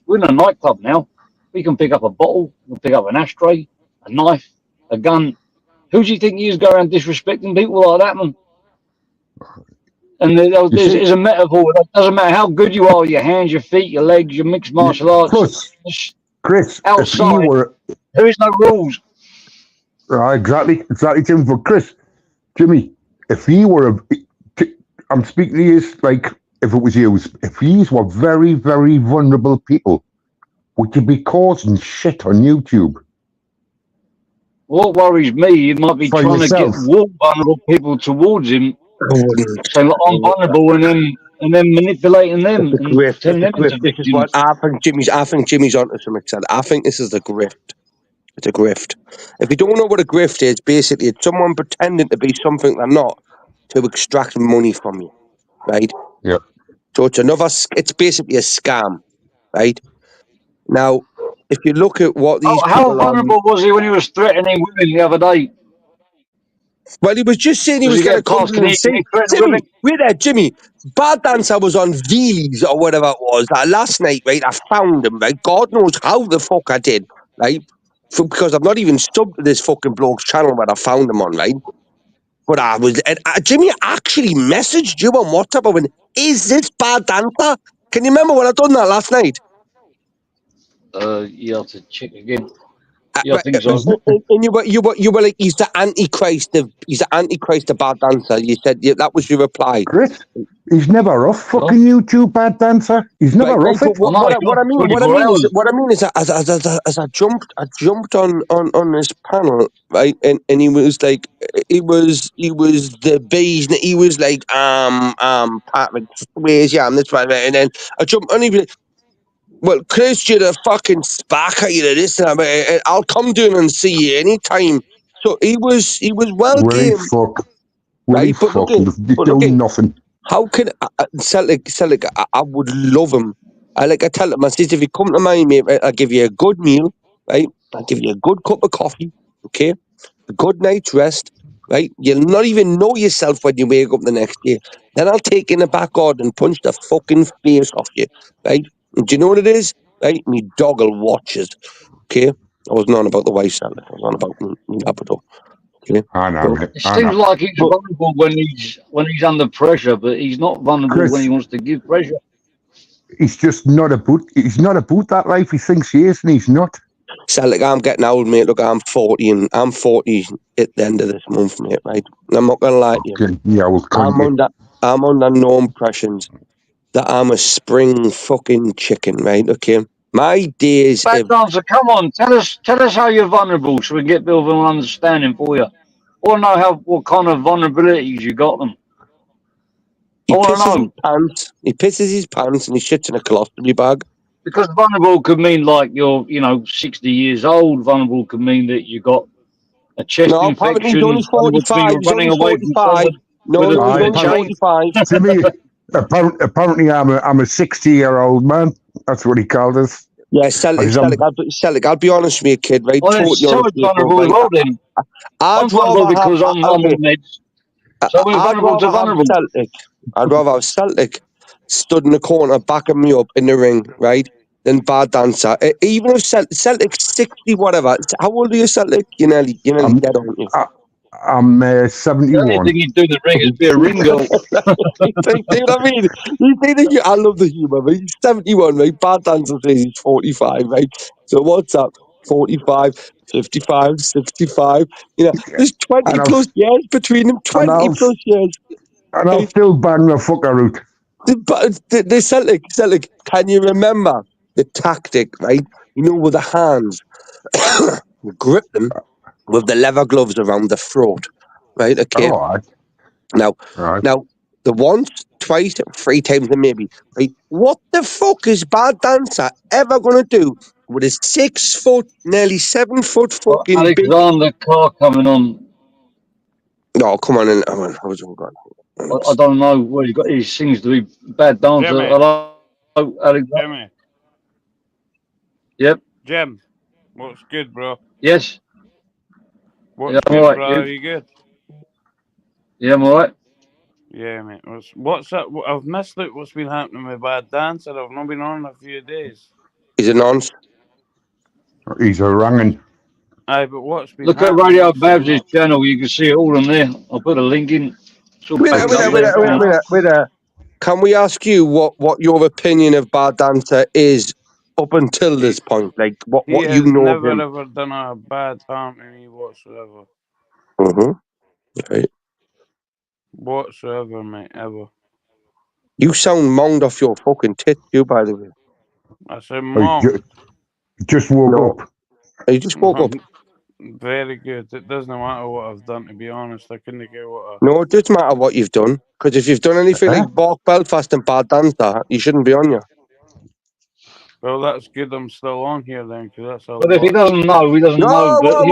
we're in a nightclub now. We can pick up a bottle, we can pick up an ashtray, a knife, a gun. Who do you think he is going around disrespecting people like that, man? And You see, there's a metaphor. It doesn't matter how good you are, your hands, your feet, your legs, your mixed martial arts. Chris, if he Outside, were there is no rules. exactly, Jimmy. But Chris, Jimmy, if he were I'm speaking to you like if it was you, if these were very, very vulnerable people, would you be causing shit on YouTube What worries me, he might be for trying to get yourself? more vulnerable people towards him, I wouldn't. saying, "Look, I'm vulnerable," and then manipulating It's them a and grift. turning It's a them into grift. This is what victims. I think Jimmy's onto some extent. I think this is a grift. It's a grift. If you don't know what a grift is, basically it's someone pretending to be something they're not to extract money from you, right? Yeah. So it's basically a scam, right? Now, if you look at what these How people on, vulnerable was he when he was threatening women the other day? well, he was just saying he Does was he going to get come past? to Can and he, can see he threaten women? Jimmy. Wait there, Jimmy. Bad Dancer was on Veelies or whatever it was last night, right? I found him, right? God knows how the fuck I did, right? Because I've not even subbed to this fucking bloke's channel where I found him on, right? But I was, Jimmy actually messaged you on WhatsApp. I went, "Is this bad dancer?" Can you remember when I done that last night? You have to check again. Yeah, I think And so. you were like, he's the antichrist of bad dancer. You said that was your reply. Chris, he's never off fucking YouTube, bad dancer. He's never off But it. what I mean 24 hours. is, as I jumped on this panel, right, and he was like, he was the bees, he was like, Patrick, where's yeah, this right, and then I jumped on him. Well, Chris, you're a fucking spacker, you're this, and I'll come down and see you anytime. So he was well Will he game, fuck? Will he right? But fuck? look, He's doing nothing. how can Celtic? I would love him. I tell him, I says, if you come to my mate, right, I'll give you a good meal, right? I'll give you a good cup of coffee, okay? A good night's rest, right? You'll not even know yourself when you wake up the next day. Then I'll take in the back garden and punch the fucking face off you, right? And do you know what it is? Right? Me dog will watch it, okay? I wasn't on about the wife, Celtic. I was on about me Labrador, okay? I know, So, mate. It I seems know. like he's But- vulnerable when he's under pressure, but he's not vulnerable Chris. when he wants to give pressure. He's just not a boot. He's not a boot that life. He thinks he is, and he's not. Celtic, I'm getting old, mate. Look, I'm 40, and I'm 40 at the end of this month, mate, right? And I'm not going to lie to you. Fucking, yeah, well, I'm under no impressions that I'm a spring fucking chicken, right? Okay. My days Bad of dancer, come on, tell us how you're vulnerable so we can get a bit of an understanding for you. I want to know what kind of vulnerabilities you got them. he I want to pisses his know. pants, and he shits in a colostomy bag. Because vulnerable could mean like you're, 60 years old. Vulnerable could mean that you got a chest No, apparently he's infection. only Vulnerable could mean 45. you're He's running only away from 45. someone No, with he's a only chain. 45. Jimmy, apparently I'm a 60-year-old man. That's what he called us. Yeah, Celtic, I'll be honest with you, kid, right? Well, Totally so honest it's with you, bro, vulnerable as right? well then. I'm I'd vulnerable rather have... because I'm on meds. So we're I'd vulnerable to rather have vulnerable. Celtic. I'd rather have Celtic stood in the corner backing me up in the ring, right? Than bad dancer. Even if Celtic's 60, whatever. How old are you, Celtic? You're nearly I'm, dead, aren't you? I'm The 71. only thing you do in the ring is be a ring girl. You see what I mean? I love the humour, but he's 71, right? Bad dancer says he's 45, right? So what's up? 45, 55, 65. There's 20 And plus years between them. 20 plus years. And I'll still bang the fucker out. But the Celtic, can you remember the tactic, right? With the hands, you grip them with the leather gloves around the throat, right? Okay. Oh, right. Now, Right. the once, twice, 3 times, and maybe, right? What the fuck is Bad Dancer ever gonna do with a 6 foot, nearly 7 foot fucking big? Alexander Carr coming on. No, come on, I was all gone. I don't know what he got. He seems to be bad dancer. Jimmy. Hello, Alexander. Jimmy. Yep. Jim. What's good, bro? Yes. What's Yeah, I'm good, all right, bro? you? Are you good? Yeah, I'm all right. Yeah, mate. What's up? I've missed out what's been happening with Bad Dancer. I've not been on in a few days. He's a nonce. He's a rangin'. Aye, but what's been Look at happening? Radio What's so Babs' much? channel. You can see it all on there. I'll put a link in. Wait a. Can we ask you what your opinion of Bad Dancer is up until this point? Like what He you has know of never him? ever done a bad harm to me whatsoever. Right. Whatsoever, mate, ever. You sound monged off your fucking tit, you, by the way. I said, Mom. Just woke up. You just woke up. Very good. It doesn't matter what I've done, to be honest. I couldn't care what No, it does matter what you've done. Because if you've done anything like Bark Belfast and Bad Dancer, you shouldn't be on you. Well, that's good. I'm still on here then, because that's a But if he doesn't know, he doesn't know. But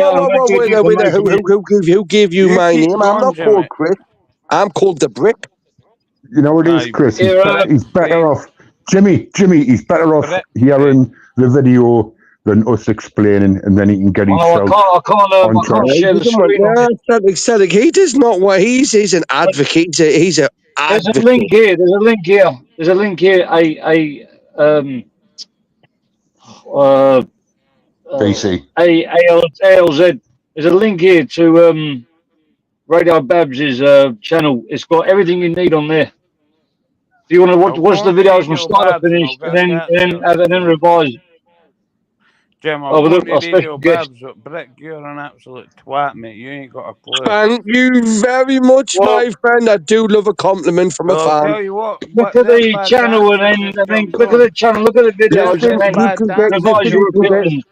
Who gave you my name? I'm not called Chris. I'm called the Brick. You know what it is, Chris? He's better off. Jimmy, he's better off hearing the video than us explaining, and then he can get himself I can't share the screen. Celtic, he does not what he's an advocate. He's an advocate. There's a link here. There's a link here. BC. ALZ. There's a link here to Radio Babs' channel. It's got everything you need on there. If you want to watch the videos from start to finish, and then revise. Jim, Oh, I'll with go a to special Radio guest. Babs, but Brick, you're an absolute twat, mate. You ain't got a clue. Thank you very much, Well, my friend. I do love a compliment from a Well, I'll fan. tell you what, look at there's the Bad channel Dancer and just then jumped look at on. the channel, look at the videos, Listen, and then Bad Dancer revise just your jumped on. opinion.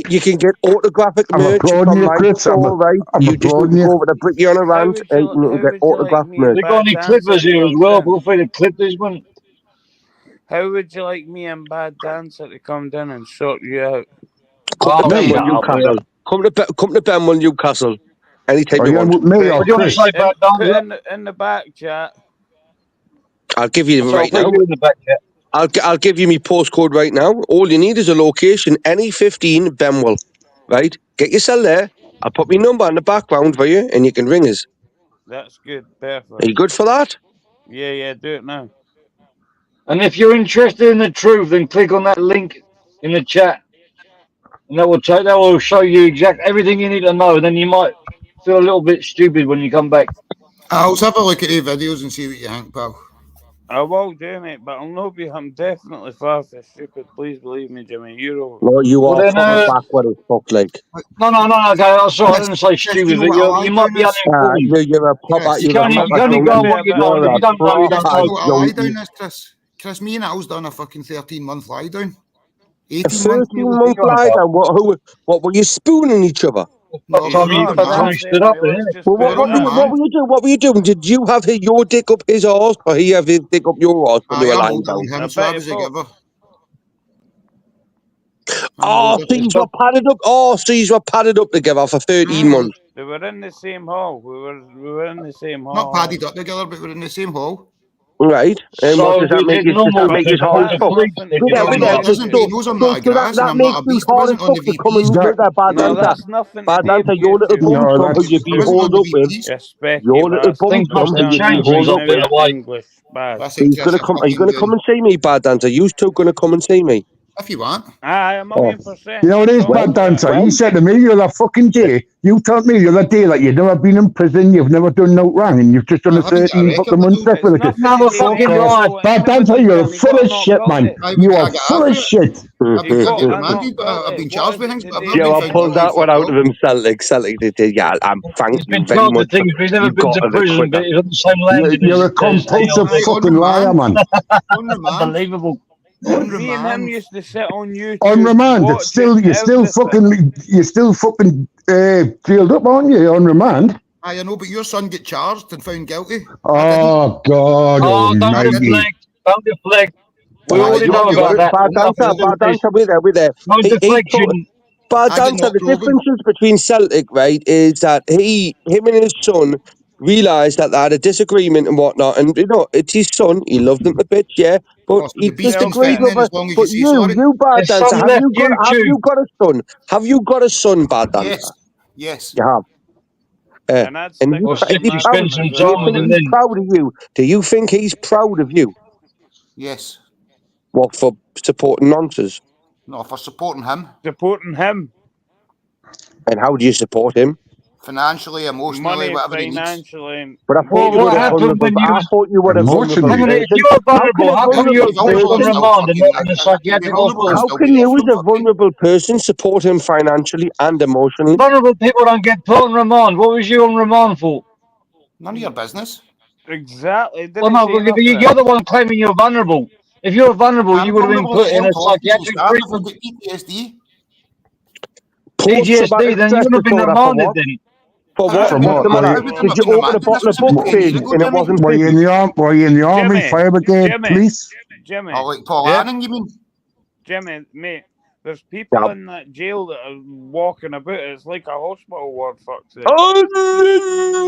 you can get autographic I'm merch applauding from you, my Chris. store, right? I'm You just need applauding to you. go over to Bricky on a How rant would and you, you can how get would you like autograph me merch. and They got Bad any Dancer clippers to here as come well? down? Feel free to clip this one. How would you like me and Bad Dancer to come down and sort you out? Come to Oh, Me? Benwell, shut up, will you? Newcastle. Come to Benwell, Newcastle. Anytime Are you you want. with me or What do you want to Chris? say, Bad Put Dancer? in the back chat. I'll give you So I'll right put now. you in the back chat. I'll give you my postcode right now. All you need is a location, NE15 Benwell. Right? Get yourself there. I'll put my number in the background for you and you can ring us. That's good, Are perfect. you good for that? Yeah, do it now. And if you're interested in the truth, then click on that link in the chat, and that will show you exactly everything you need to know. And then you might feel a little bit stupid when you come back. I'll have a look at the videos and see what you think, pal. I will do, mate, but I'm definitely far from stupid. Please believe me, Jimmy. No, you Well, are then, fucking backward as fuck, like. no, okay, I'm sorry, I Chris, didn't say Chris, do you stupid, know but what a lie you might down be is? uninformed. You're a proper, Chris, You you're a can proper only go on junkie. what you know, You're and if a you don't know, you don't Chris, do you proper know know. what a lie junkie. down is, Chris? Chris, me and Al's done a fucking 13-month lie down. A 18 months nearly. 13-month What are you on lie about? down. What were you spooning each other? No, What we time were you, on No, what time remand. you that's stood it, up mate. then, Let's innit? just Well, We put were it on that what remand. were you doing? What were you doing? Did you have your dick up his arse, or he have his dick up your arse when you were I lying hold it on down? him, a so I bit was of a both. giver. Oh, so you were padded up. Oh, so you were padded up together for 13 months. They were in the same hall. We were in the same hall. Not padded up together, but we're in the same hall. Right. And what So does that make you? Does that normal But make to his go house to that's fuck? freaks nothing to then, Wait do there, yeah? with wait No, there. it Jimmy. doesn't, but he knows I'm not a So grass and that I'm not makes a you beast. I hard wasn't as on fuck the to come and VPs. wait there, bad No, dancer. that's nothing to Bad do dancer, with your you little two. bum No, from who that's you I be wasn't on holed the up with. VPs. You specky Your little bastard. bum Things Quit from must have who you telling be me changed my since holed I've up been with. name's away. English bad. Listen, He's Chris, gonna I come. Are you gonna fucking, come and see me, bad dancer? You two gonna come and see me? if you want. Aye, a Oh, million percent. You know what it is, Talk bad when? to that. dancer. You When? said to me the other fucking day, you told me the other day that you've never been in prison, you've never done no wrong, and you've just done I a haven't got a 13 record, fucking but month don't. It's certificate. nothing to Another do with fucking any. lie. So Bad dancer, anybody's you're done. He full got of not shit, man. guilty. You I are got full off of of it. shit. I've He been fucking got a remanded, not but I've guilty. been What charged is with it things, to but I've do not yeah, with been I found pulled guilty that anything? one for out of all. him, Celtic. Celtic did. Yeah, I'm thank He's you been very charged much. with things, but he's never You been got to us a prison, but quitter. he's on the same landing You're a as compulsive Aye, AOB. on fucking liar, remand. man. On remand. Unbelievable. On Me and him remand. used to sit on On YouTube remand, it's watching you're still everything. fucking jailed up, aren't you? On remand. Aye, I know, but your son get charged and found guilty. I didn't. Oh God Oh, don't I didn't. Almighty! deflect. Don't deflect. We Aye, already know you about were. that. Bad We've got dancer, nothing to do bad with this. dancer. We're there. No He told deflection. bad I get dancer. not The proven. differences between Celtic, right, is that him and his son realised that they had a disagreement and whatnot, and it's his son. He loved him a bit, yeah, but Oh, so he the beast can disagreed fit in with then her. as long as you But say sorry. you bad His dancer, son have left you YouTube. got a son? Have you got a son, bad dancer? Yes. Yes. You have. And I'd And stick Or up for is he Sticky that proud? spent one some as Do you time well. with think him he's then. proud of you? Do you think he's proud of you? Yes. What, for supporting nonsense? No, for supporting him Supporting him. And how do you support him? financially, emotionally, Money, whatever he needs. financially, and But I thought Well, you were what a whatever. happened vulnerable. when you I was... thought you were a vulnerable Hang Emotionally. on, if person. you were How can vulnerable, a how I come can you vulnerable be were placed vulnerable on and person? still remand and fucking. not in a I can be psychiatric vulnerable and hospital? How still can be there you, for as him, a fucking. vulnerable person, support him financially and emotionally? Vulnerable people don't get put on remand. What was you on remand for? None of your business. Exactly. Well, Didn't no, say but nothing. you're the one claiming you're vulnerable. If you're vulnerable, you I'm would have been vulnerable put as in hell a to autism and psychiatric stuff. If I've treatment. got PTSD, PTSD, Post-traumatic then you stress would have been disorder for remanded what? then. For I what? For would What's have the what? been. matter? I would have Did not you been open a remanded. bottle This of was fucking buckface years ago, and it Jimmy. wasn't Were you fizzy? in the army? Were you in the army, Jimmy, fire brigade, Jimmy, police? Jimmy, Oh, like Paul Yeah. Anning, you mean? Jimmy, mate. There's people Yeah. in that jail that are walking about. It's like a hospital ward. Fuck's sake.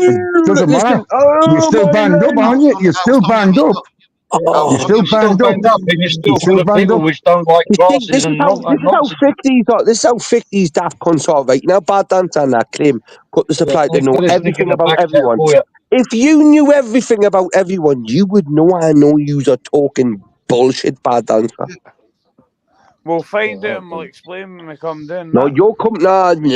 Oh, Doesn't listen. matter. You're Oh, still my banged up, leg. aren't you? You're I'll still still get banged made up. up. Oh. You're I'll still get You're made still up. banged up. banged up, and you're You're still full still of banged people up. which don't like You see, glasses and this is how nonsense. thick these are. This is how thick these daft cunts are, right? Now, bad dancer and that claim cut the Yeah, supply. They I'll know put this link in everything the about back chat everyone. for you. If you knew everything about everyone, you would know I know you're talking bullshit, bad dancer. We'll find out and we'll explain when we come down. No, you're coming. Nah, Rab's Before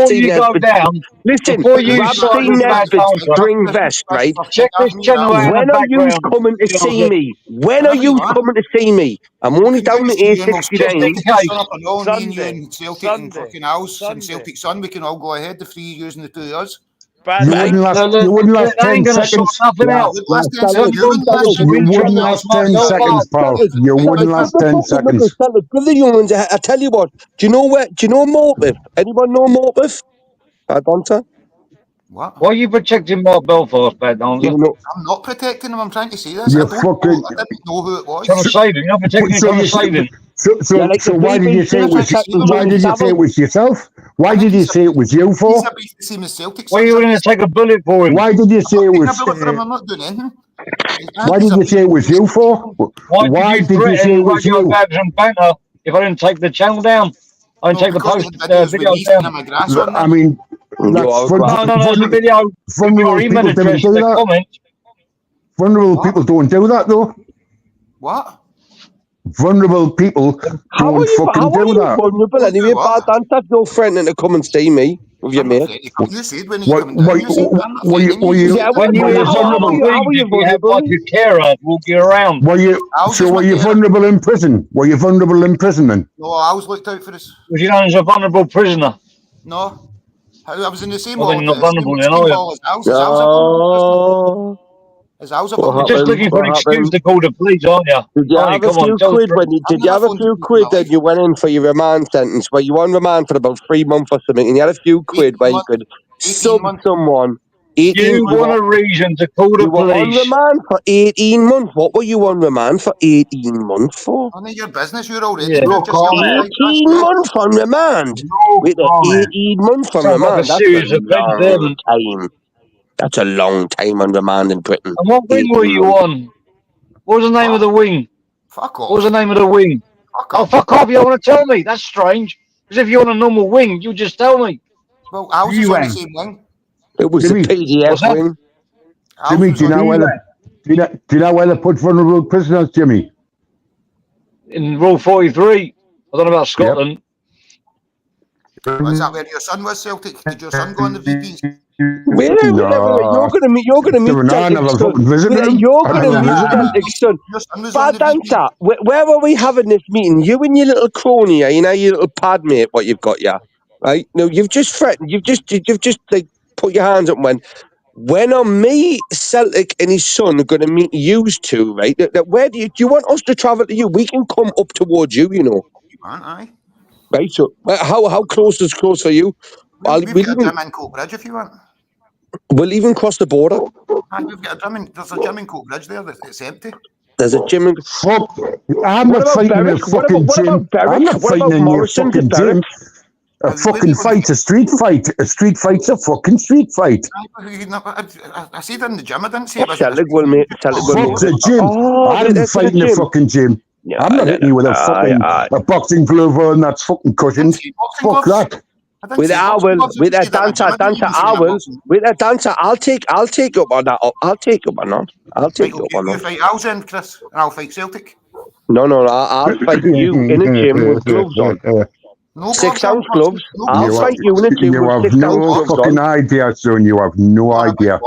seen you go Nesbitt's. down, Listen, before you Rab's start seen with bad Nesbitt's dancer, string vest, right? check this channel out in When the are you background. coming to see me? When are you coming to see me? I'm only down at A69. Just in case. Shut up and all, me and you Sunday. and Celtic and Sunday. fucking Owls and Sunday. Celtic Sun, we can all go ahead, the three using the two of us. Bad You Right. wouldn't last. Look, You wouldn't last they 10 ain't going to sort seconds. nothing out. Last 10 Celtic, seconds, you wouldn't last Bunch of 10 You wouldn't intrepid last smart 10 Belfast. seconds, pal. You wouldn't last 10 seconds. Give the young ones. I tell you what. Do you know where? Do you know Morpeth? Anyone know Morpeth? Bad dancer. What? Why are you protecting Mark Belfast, bad Do dancer? you know? I'm not protecting him, I'm trying to say this. You I didn't know who it Trying to was. save him. You're not protecting him, So trying you to save him. Yeah, like the why did you say BBC it was? protecting Why Jimmy did you say Savile. it was yourself? Why I think did you he's say it was you He's for? a beast the same as Celtic. Why are you going to take a bullet for him? Why did you say it I'm taking a was? bullet for him, I'm not doing anything. Why did you say it was you for? Why did you Why did you say it threaten was Radio you? Babs and Banter if I didn't take the channel down? I didn't No, take the because post the videos with video me down. spinning my grass on I them. mean, You that's are right. No, it's a video with your vulnerable email people address didn't in do the that. comments. Vulnerable What? people don't do that though. What? Vulnerable people How don't are you? fucking How are do you that. vulnerable Don't do anyway? what? Bad dancer. No threatening to come and see me with your I'm not mate. threatening. You said when are you What? coming down? You said I'm not threatening you. You said Yeah, that. When you were were you how vulnerable, vulnerable? are you did you have vulnerable? like a carer walking around? Were you? Owls So is were my you carer. vulnerable in prison? Were you vulnerable in prison then? No, Owls looked out for us. Was you known as a vulnerable prisoner? No. I was in the same Well, then you're hall, not vulnerable then, same are you? hall as Owls. Is Owls a vulnerable prisoner? Oh, Is Owls a what You're vulnerable just happened? looking prisoner? for What an excuse happened? to call the police, aren't you? Did you Aren't you? have a Come on, few tell the quid truth. when you? I've Did you never have a phoned few the police in quid my then life. you went in for your remand sentence? Where you on remand for about 3 months or something, and you had a few 18 quid where you months. could 18 sub months. someone. 18. You want a reason to call the You were on police. remand for 18 months. What were you on remand for 18 months for? None of your business. You're already Yeah. proved yourself right. That's 18 good. months on remand. No Wait, comment. 18 months on Sounds like a remand. That's a serious offence, long then. time. That's a long time on remand in Britain. And what wing 18 were you months. on? What was the name of What? the wing? Fuck What was the off. name of the wing? Fuck Oh, off. fuck off, you don't want to tell me. That's strange. Because if you're on a normal wing, you just tell me. Well, Owls is on the same wing. It was the Jimmy, PDF What's that? wing. Owls Jimmy, was do you on know where the do you know where they put vulnerable prisoners, Jimmy? In Rule 43. I don't know about Scotland. Is that where your son was, Celtic? Did your son go on the VPs? Wait, No, you're gonna meet no, I Celtic's never son. fucking visited him. You're I gonna never meet visited him. Celtic's son. Your son was on Bad the VP. dancer. Where are we having this meeting? You and your little crony, you know, your little pad mate, what you've got, yeah, right? No, you've just threatened. You've just like put your hands up. When are me, Celtic, and his son going to meet you two, right? Where do you want us to travel to you? We can come up towards you, you know, Aren't I? right? So how close is close for you? We've got a gym in Coatbridge if you want. We'll even cross the border. Aye, we've got a gym in, there's a gym in Coatbridge there it's empty. There's a gym. Fuck! I'm What not about fighting in a Berwick? What fucking about gym. I'm Berwick? not What fighting about in your Morrison's at fucking Berwick? gym. A fucking fight, a street fight. A street fight's a fucking street fight. I said in the gym, I didn't say it was Celtic will meet. Celtic will meet. Fuck the gym. Oh, I didn't that's fight in the gym. fucking gym. Yeah, I'm not hitting you with a fucking a boxing glove on that's fucking cushioned. Fuck that. With a dancer, with a dancer, I'll take you up on that. I'll take you up on that. I'll take you up on You that. fight Owls then, Chris, and I'll fight Celtic. No, I'll fight you in a gym with gloves on. No 6 gloves on, ounce gloves. no I'll gloves fight you in a gym You with have 6 ounce no gloves fucking on. idea, son. You have no idea.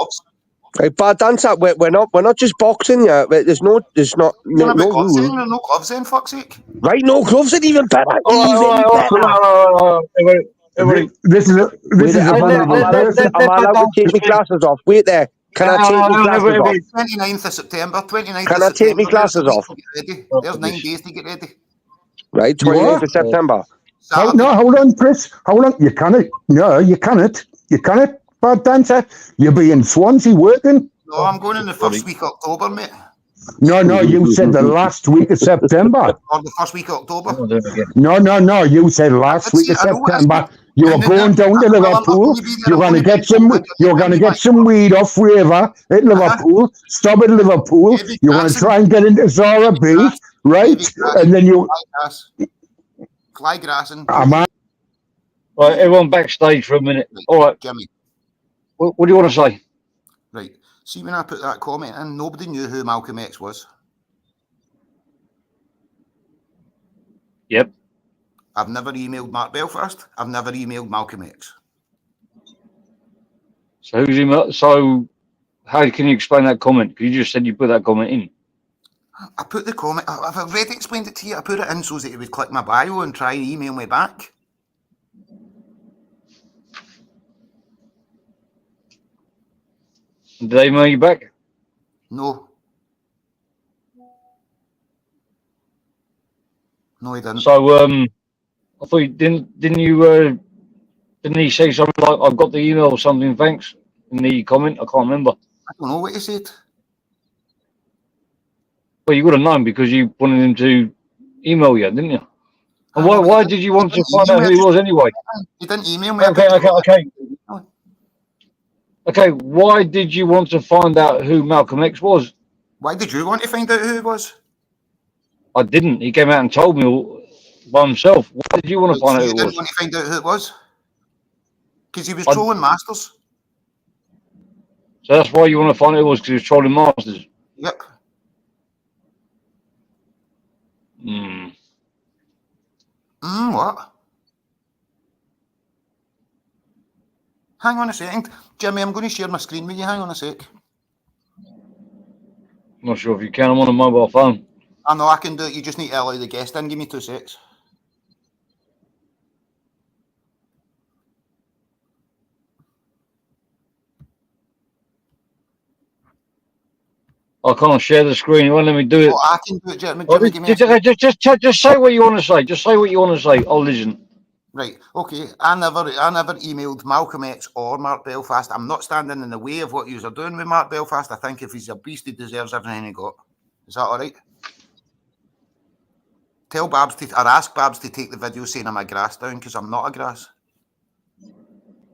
Right, bad dancer. We're not just boxing. Yeah, there's no Gloves rules. then, no gloves then, fuck's sake. Right, no gloves are even better. This is a vulnerable person. Am I allowed to take my glasses off? Wait there. Can I take my glasses off? 29th of September. 29th Can of I take September. my glasses off? There's 9 days to get ready. Right, 29th of September. No, hold on, Chris. Hold on. You cannot. No, you cannot. You cannot, bad dancer. You'll be in Swansea working. No, I'm going in the first week of October, mate. No, you said the last week of September. Or the first week of October. No, you said last week of September. You were going down to Liverpool. You're going to get some. You're going to get some weed off River at Liverpool. Stop at Liverpool. You're going to try and get into Zara B, right? And then you. Flygrass and. Right, everyone backstage for a minute. All right, Jimmy. What do you want to say? Right. See, when I put that comment in, nobody knew who Malcolm X was. Yep. I've never emailed Mark Belfast. I've never emailed Malcolm X. So who's email? So how can you explain that comment? Because you just said you put that comment in. I put the comment. I've already explained it to you. I put it in so that he would click my bio and try and email me back. Did they email you back? No. No, he didn't. So I thought you didn't you didn't he say something like I've got the email or something, thanks, in the comment? I can't remember. I don't know what he said. Well, you would have known because you wanted him to email you, didn't you? And why did you want to find out who he was anyway? He didn't email me. Okay. Why did you want to find out who Malcolm X was? Why did you want to find out who he was? I didn't. He came out and told me all by himself. Why did you want to find out who it You was? didn't want to find out who it was? Because he was trolling Masters. So that's why you want to find out who it was, because he was trolling Masters. Yep. What? Hang on a second. Jimmy, I'm going to share my screen with you. Hang on a sec. I'm not sure if you can. I'm on a mobile phone. I know I can do it. You just need to allow the guest in. Give me 2 secs. I can't share the screen. You won't let me do it. Oh, I can do it, Jimmy. Just say what you want to say. Just say what you want to say. I'll listen. Right, okay. I never emailed Malcolm X or Mark Belfast. I'm not standing in the way of what yous are doing with Mark Belfast. I think if he's a beast, he deserves everything he got. Is that all right? Tell Babs to, or ask Babs to take the video saying I'm a grass down, because I'm not a grass.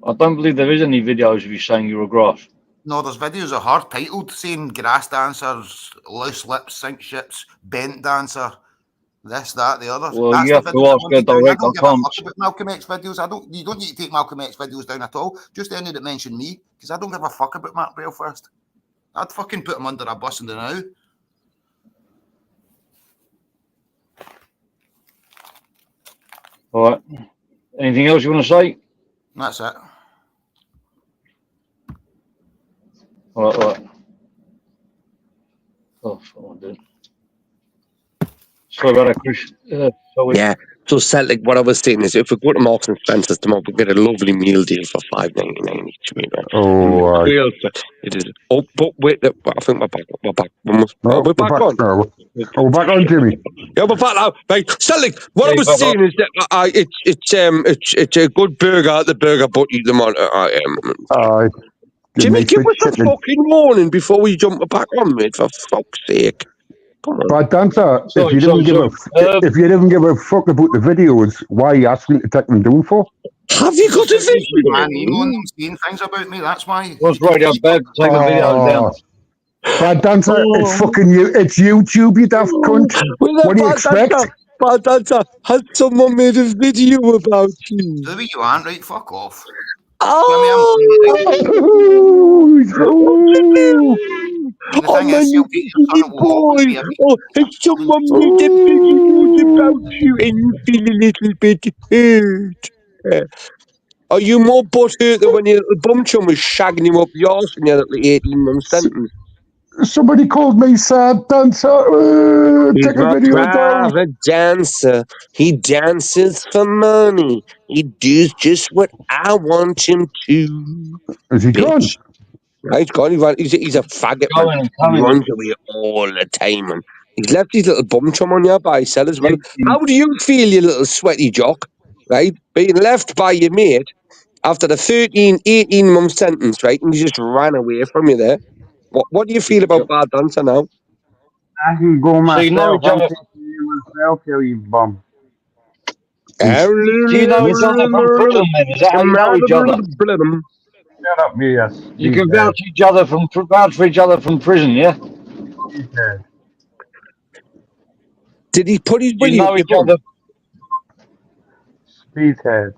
I don't believe there is any videos of you saying you're a grass. No, there's videos of her titled saying grass dancers, loose lips, sink ships, bent dancer, this, that, the other. Well, That's you have to ask her direct. I don't give a fuck about Malcolm X videos. You don't need to take Malcolm X videos down at all. Just any that mention me, because I don't give a fuck about Mark Belfast. I'd fucking put him under a bus in the now. All right. Anything else you want to say? That's it. All right. Oh, what am I doing? Sorry about that, Chris. Yeah. So Celtic, what I was saying is, if we go to Marks and Spencer's tomorrow, we get a lovely meal deal for $5.99 each. You know. Oh, it is. Oh, but wait, I think we're back. We're back. We're back on. No. Oh, we're back on, Jimmy. Yeah, we're back now. Right, Celtic. What I was saying is that it's a good burger at the burger, but eat them on. Jimmy, give us a fucking warning before we jump back on, mate. For fuck's sake. Come on. But Dancer, if you didn't give a fuck about the videos, why are you asking to take them down for? Have you got a video? Man, emailing them saying things about me. That's why. What's right? I'm bad to take a video down. Bad Dancer, it's fucking you. It's YouTube, you daft cunt. What do you expect? Bad Dancer, has someone made a video about you? Do what you want, right? Fuck off. Oh, I'm a new boy. Oh, has someone made a video about you and you feel a little bit hurt? Are you more butthurt than when your little bum chum was shagging you up the arse in your little 18-month sentence? Somebody called me sad dancer. He's Take a my video down. private dancer. He dances for money. He does just what I want him to. Is he gone? Right, gone. He's a faggot, man. He runs away all the time, man. He's left his little bum chum on your buy-sell as well. How do you feel, you little sweaty jock? Right? Being left by your mate after the 18-month sentence, right? And he just ran away from you there. What do you feel about Bad Dancer now? I can go myself. So you know each other. I'm taking you myself, you bum. Do you know each other from prison, then? Is that how you know each other? Shut up, yes. You can vouch for each other from prison, yeah? Speedhead. Did he put his You know each other. Speedhead.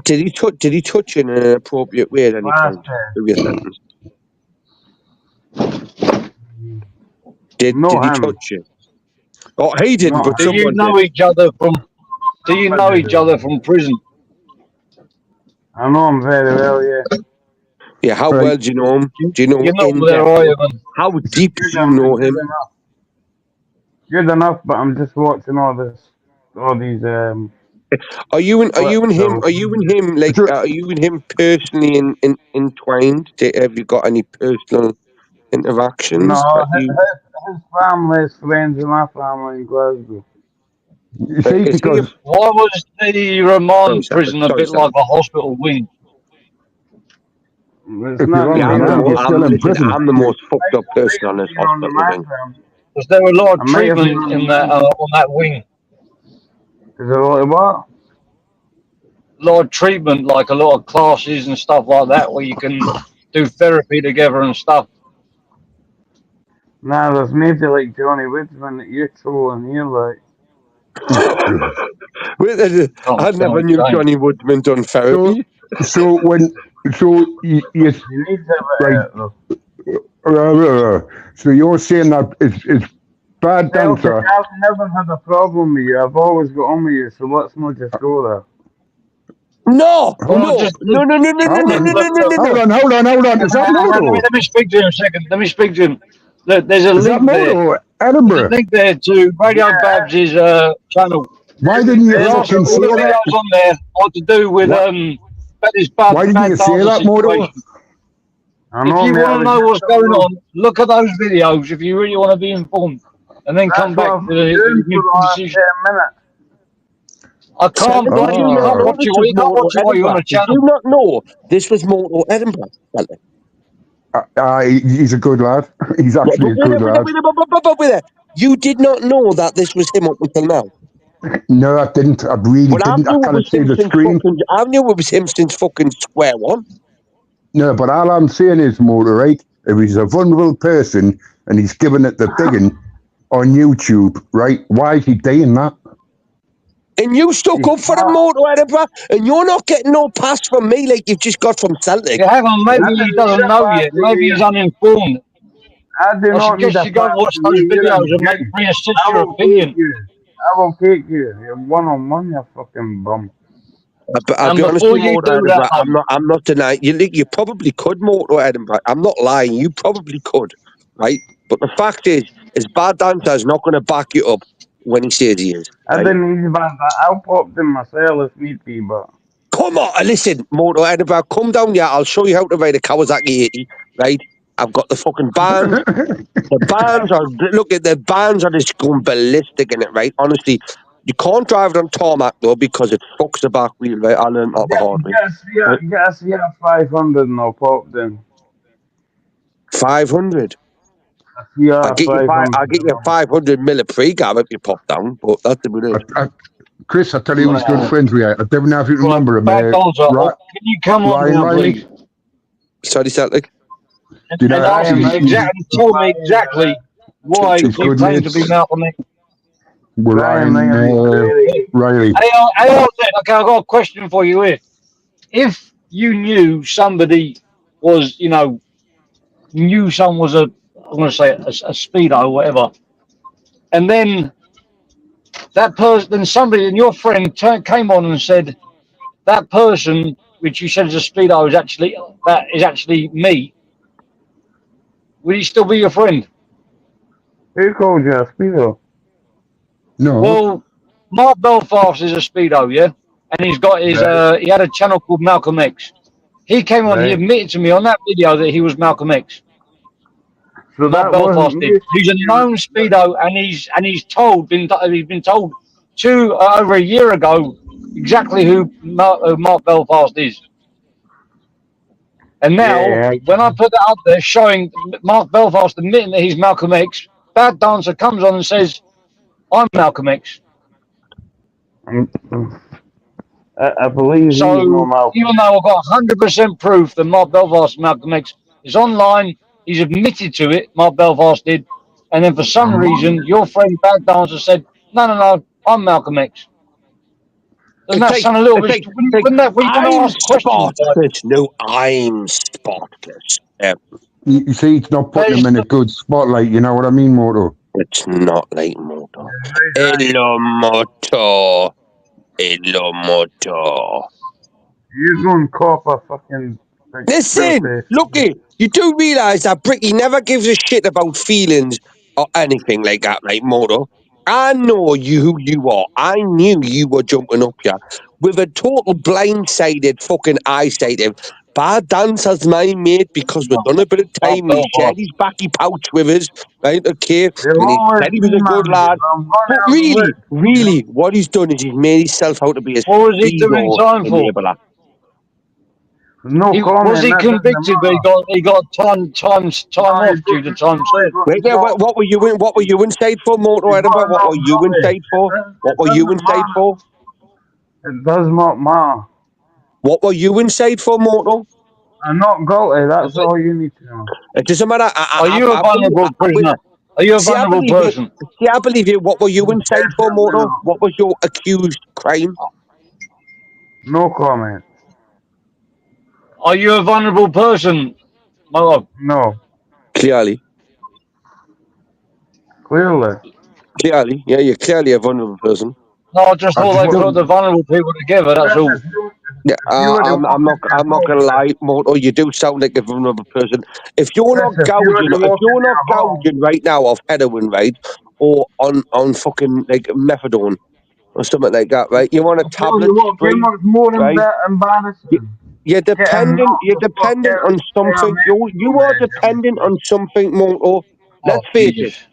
Did he touch you in an inappropriate way at any time through your sentence? Did he touch you? Oh, he didn't, but Do someone you know did. each other from? Do you know each other from prison? I know him very well, yeah. Yeah, how Right. well do you know him? Do you know You're him not in there, depth? are you, man? How deep do you know him? enough. Good enough, but I'm just watching all these Are you and him? so Are you and him like? So- Are you and him personally entwined? Have you got any personal interactions no, that you? his family is friends with my family in Glasgow. You see, Is he? because Why was the Sorry, remand Sally. prison a Sorry, bit Sally. like a hospital wing? It's if you're not on Yeah, me. remand, you're still in listen, prison. I'm the most fucked up I person might on have this been on the hospital man wing. ground. Was there a lot I of might have been treatment on the in man that ground. on that wing? Is it like what? A lot of treatment, like a lot of classes and stuff like that, where you can do therapy together and stuff. Nah, there's maybe like Johnny Woodsman that you're trolling here, like. I Can't never tell knew Jane. Johnny Woodman done So, therapy. so when, so you He needs to right. have it, though. So you're saying that it's bad Celtic, dancer. I've never had a problem with you. I've always got on with you, so let's not just go there. No, Well, no, just no, no, no, no, no, Hold no, look, on, no, look, no, look. no, no. hold on. Is that Moto? Let me speak to him a second. Let me speak to him. Look, there's a Is that link there. Moto? There's a Edinburgh? link there to Radio Babs' channel. Why didn't you The last fucking all say the that? videos on there are to do with What? this Why didn't bad you say dancer that, Moto? situation. I If know, you mate. I want to was know just what's on going look. on, look at those videos if you really want to be informed, and then come That's what back I've to been doing for the the last decision. 10 minutes. I Sally, can't did bloody, you you not can't Oh, know watch this it. was You can't Moto watch it while you're on Edinburgh? a Did channel. you not know this was Moto Edinburgh, Sally? he's a good lad. He's Yeah, actually but a good lad. wait there. You did not know that this was him up until now. No, I didn't. I really Well, I didn't. I knew it can't was see him the since screen. fucking. I knew it was him since fucking square one. No, but all I'm saying is, Moto, right? If he's a vulnerable person and he's giving it the digging on YouTube, right? Why is he doing that? And you stuck He's up for the smart. Moto Edinburgh, and you're not getting no pass from me like you've just got from Celtic. Yeah, hang on, I maybe he didn't need doesn't a know pass yet. to Maybe he's you. uninformed. I do I not need suggest a you go pass watch to those you. You're in videos the and gym. reassess I your will take opinion. you. I will take you. You're one-on-one, you fucking bum. But I'll And be honest before with you, you Moto do that, Edinburgh. I'm not denying you probably could Moto Edinburgh. I'm not lying. You probably could, right? But the fact is Bad Dancer is not going to back you up when he says he is. I Right? didn't need that. I'll pop them myself if need be, but Come on, listen, Moto Edinburgh, come down here. I'll show you how to ride a Kawasaki 80. Right? I've got the fucking bands. The bands are the bands are just going ballistic in it, right? Honestly, you can't drive it on tarmac though because it fucks the back wheel, right? I learned that the hard way. get a CR 500 and I'll pop them. 500. A CR 500. I'll get you 500 mil of pre-gab if you pop down, but that's the good. Chris, I tell you, who's good Right. friends with you. I don't know if you remember him. Bad dancer, can you come on Ryan now, Riley. please? Sorry, Celtic. You know, And ask him he's exactly, tell me exactly why he's you good claim to mates be Malcolm X. with Ryan Riley. Hey, okay, I've got a question for you here. If you knew somebody was, knew someone was I'm going to say a speedo or whatever, and then that person, then somebody, and your friend came on and said that person, which you said is a speedo, is actually me. Would he still be your friend? Who called you a speedo? No. Well, Mark Belfast is a speedo, yeah, and he's got his he had a channel called Malcolm X. He came on, he Right. admitted to me on that video that he was Malcolm X. So Mark that wasn't Belfast did. me. He's a known speedo, and he's been told over a year ago exactly who Mark Belfast is. And now, Yeah. when I put that up there showing Mark Belfast admitting that he's Malcolm X, Bad Dancer comes on and says, "I'm Malcolm X." I believe he's So no Malcolm. even though I've got 100% proof that Mark Belfast Malcolm X is online, he's admitted to it, Mark Belfast did, and then for some reason your friend Bad Dancer said, no, I'm Malcolm X. Doesn't that sound a little bit... Wouldn't that we want to I'm ask questions? Spartacus. No, I'm Spartacus. You see, it's not putting him in a good spotlight. You know what I mean, Moto? It's not like Moto. Hello, Moto. Hello, Moto. You go and cop a fucking... Like, Listen, looky, you do realise that Bricky never gives a shit about feelings or anything like that, right, Moto? I know you who you are. I knew you were jumping up here with a total blindsided fucking eyesight. Bad dancer's my mate because we've done a bit of time. He shared his backy pouch with us, right? Okay, You've and he always said he was been a good man, lad. I'm going But out the really, way. what he's done is he's made himself out to be a What was he doing speedo time for? enabler. No Was comment, he that doesn't convicted? But matter. he got time No, off due to time served. Wait there, what were you in? What were you inside for, Moto He's got Edinburgh? What were enough you money. inside for? What It were you doesn't inside matter. for? It does not matter. What were you inside for, Moto? I'm not guilty, that's all you need to know. It doesn't matter. Are you a vulnerable prisoner? Are you a See, I vulnerable believe you. person? See, I believe you. What were you inside for, Definitely Moto? not. What was your accused crime? No comment. Are you a vulnerable person? Mo? No. Clearly. Clearly. Clearly. Yeah, you're clearly a vulnerable person. No, I just I thought they just put the vulnerable people together. That's all. Yeah, If you were to walk I'm not. into I'm not a gonna hall, lie, Moto. You do sound like a vulnerable person. If you're Chris, not if you were gouging, to if walk you're into not a hall, gouging right now off heroin, right, or on fucking like methadone or something like that, right? You want a I tell tablet you what, you know spree, what's more right? embarrassing? You're Getting dependent. knocked You're the fuck dependent out on by a something. You medical are man every dependent time. on something, Moto. Oh, Let's face it. Jesus.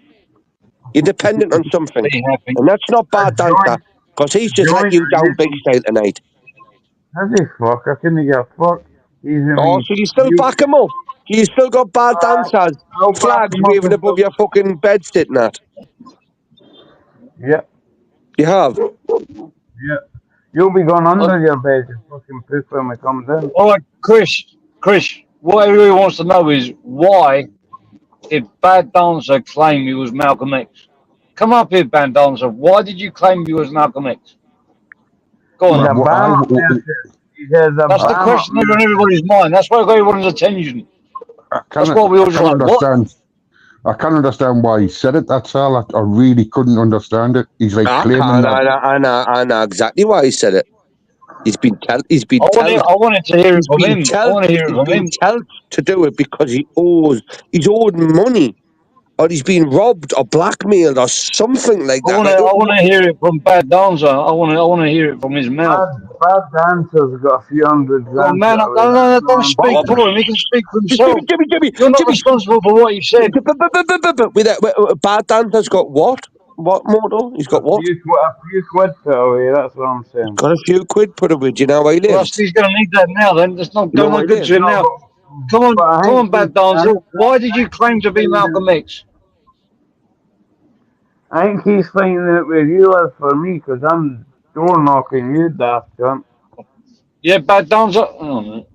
You're dependent on something, Be happy. and that's not A bad dancer joint, because he's a just let joint, you down big you style tonight. Has he fuck? I couldn't get a fuck. He's in Oh, me. so you still back him up? You still got bad dancers I'll back flags him up waving above until. your fucking bed sitting at? Yeah, You have. yeah. You'll be going Uh, under your bed and fucking poop when it comes in. all right, Chris, what everybody wants to know is why did Bad Dancer claim he was Malcolm X? Come up here, Bad Dancer. Why did you claim you was Malcolm X? Go He's on a then. Bama message. He has a That's the Bama question that's on message. everybody's mind. That's why I got everyone's attention. I That's can't, why we all I just can't like, what? understand. I can't understand why he said it. That's all. I really couldn't understand it. He's like I claiming can't. that. I know exactly why he said it. He's been told. I wanted to hear it from him. I want to hear it He's from been him. told to do it because he's owed money, or he's been robbed or blackmailed or something like that. Like, I want to hear it from Bad Dancer. I want to hear it from his mouth. Bad dancer's got a few hundred Oh grand man, put no, away. no, That's no, not don't what I'm speak what? saying. for him. He can speak for Just himself. You're not Jimmy. responsible for what he said. With Bad Dancer's got what? What Moto? He's got what? A few quid put away, that's what I'm He's saying. got a few quid put away. Do you know where he Well, lives? he's going to need that now. Then it's not You know going where on he good lives? to him now. No, Come but I on, think Bad Dancer. Why did you claim to be Malcolm X? I think he's finding it where you live for me, because I'm door knocking you, daft cunt. Yeah, Bad Dancer. Oh, no.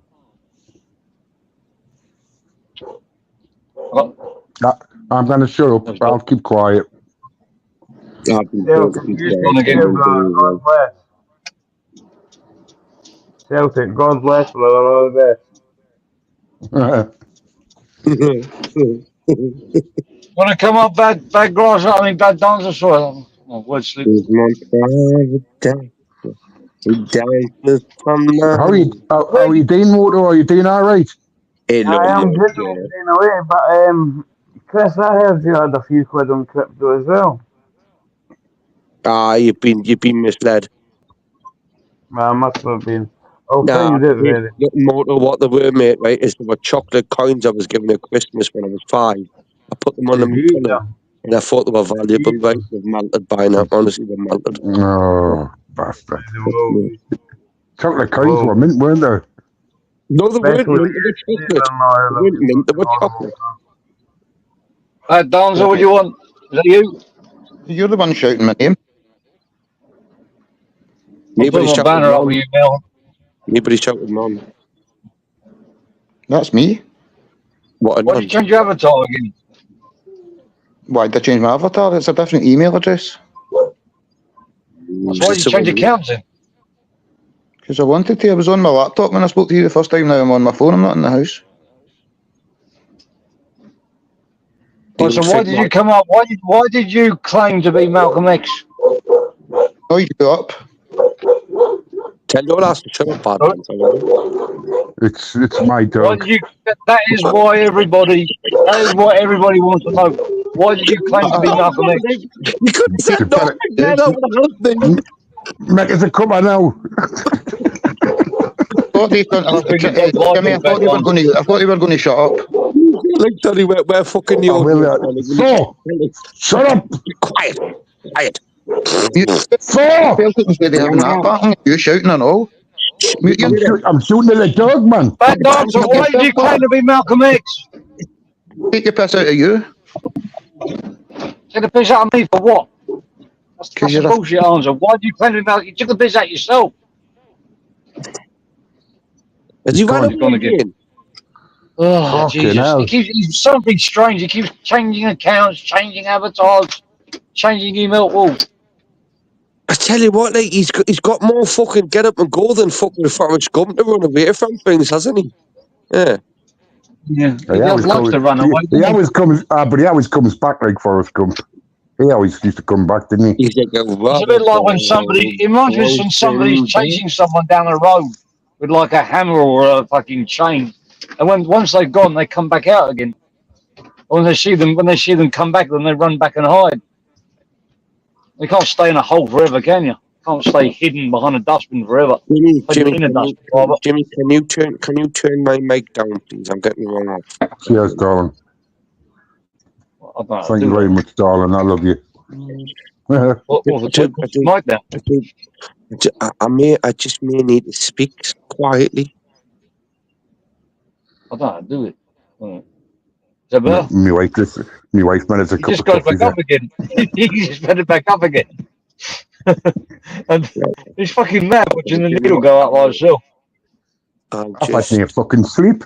I'm going to shut up. I'll keep quiet. I've been told to Celtic, be you quiet. Gone take again. care, brother. God bless. Celtic, God bless, brother. All the best. Want to come up, Bad Grass? Bad Dancer. Sorry, word slip. He's my private dancer. He dances from How are you? mine. How are you doing, Moto? Are you doing all right? Hello, I am good Mojo. with staying away, but Chris, I heard you had a few quid on crypto as well. You've been misled. I must have been. I'll Nah, find it very. Moto, what they were, mate, right, is they were chocolate coins I was given at Christmas when I was 5. I put them on Did my you eat pillow, them? and I thought they were Did you valuable, eat right? them? They've melted by now. Honestly, they've melted. Oh, bastard. Well, Chocolate coins well, were mint, weren't they? No, they weren't especially mint, they were you chocolate. sleeping or They the weren't mint, they were normal chocolate. Bad Dancer, what do you want? Is that you? You're the one shouting my name. I'll put Nobody my shouted banner up with mom. you now. Nobody shouted mom. That's me. What a Why did you nonce. change your avatar again? Why did I change my avatar? It's a different email address. So why did you change accounts then? Because I wanted to. I was on my laptop when I spoke to you the first time. Now I'm on my phone. I'm not in the house. Well, so why did you come up? Why did you claim to be Malcolm X? Oh, you grew up. Tell your ass to shut up, bad dancer. It's my Why dog. did you? That is why everybody. That is what everybody wants to know. Why did you claim to be Malcolm X? You could have said no again. That would have helped me. Make us a cover now. Jimmy, I thought you were going to. I thought you were going to shut up. Like, Tony, we're fucking the Oh, audience. will so, shut up. Quiet. So, Instead of having that back, you shouting and all. Mute you. I'm shooting at the dog, man. Bad dancer. Why did you claim to be Malcolm X? Take your piss out of you. Take the piss out of me for what? That's a you're a- bullshit answer. Why did you claim to be Malcolm? You took the piss out yourself. Has he Go run on. away Gone again. again? Oh, Fucking Jesus. hell. He's something strange. He keeps changing accounts, changing avatars, changing email. Oh, I tell you what, like he's got more fucking get up and go than fucking Forrest Gump to run away from things, hasn't he? Yeah. yeah. He always likes to run away. He always comes, but he always comes back like Forrest Gump. He always used to come back, didn't he? He's like a It's a bit like when somebody, it reminds me when somebody's chasing someone down the road with like a hammer or a fucking chain, and once they've gone, they come back out again. Or when they see them come back, then they run back and hide. You can't stay in a hole forever, can you? Can't stay hidden behind a dustbin forever. Jimmy, In a dustbin, can you turn my mic down, please? I'm getting wrong off. Cheers, darling. I don't know, Thank you very much, darling. I love you. Mic down. I just may need to speak quietly. I don't know, do it. Is that better? My wife managed a He cup just of got coffee back up again. He just put it back up again. And he's fucking mad watching the needle go up by itself. I've had me a fucking sleep.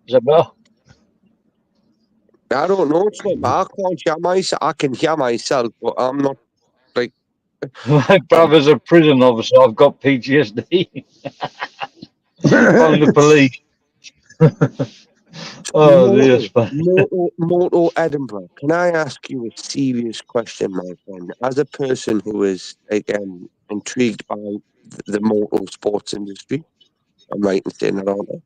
Is that better? I don't know. It's not. I can't hear myself. I can hear myself, but I'm not like. My brother's a prison officer. I've got PTSD. From the police. Oh, yes, Moto Edinburgh. Can I ask you a serious question, my friend? As a person who is again intrigued by the motor sports industry, I'm right in saying that, aren't I?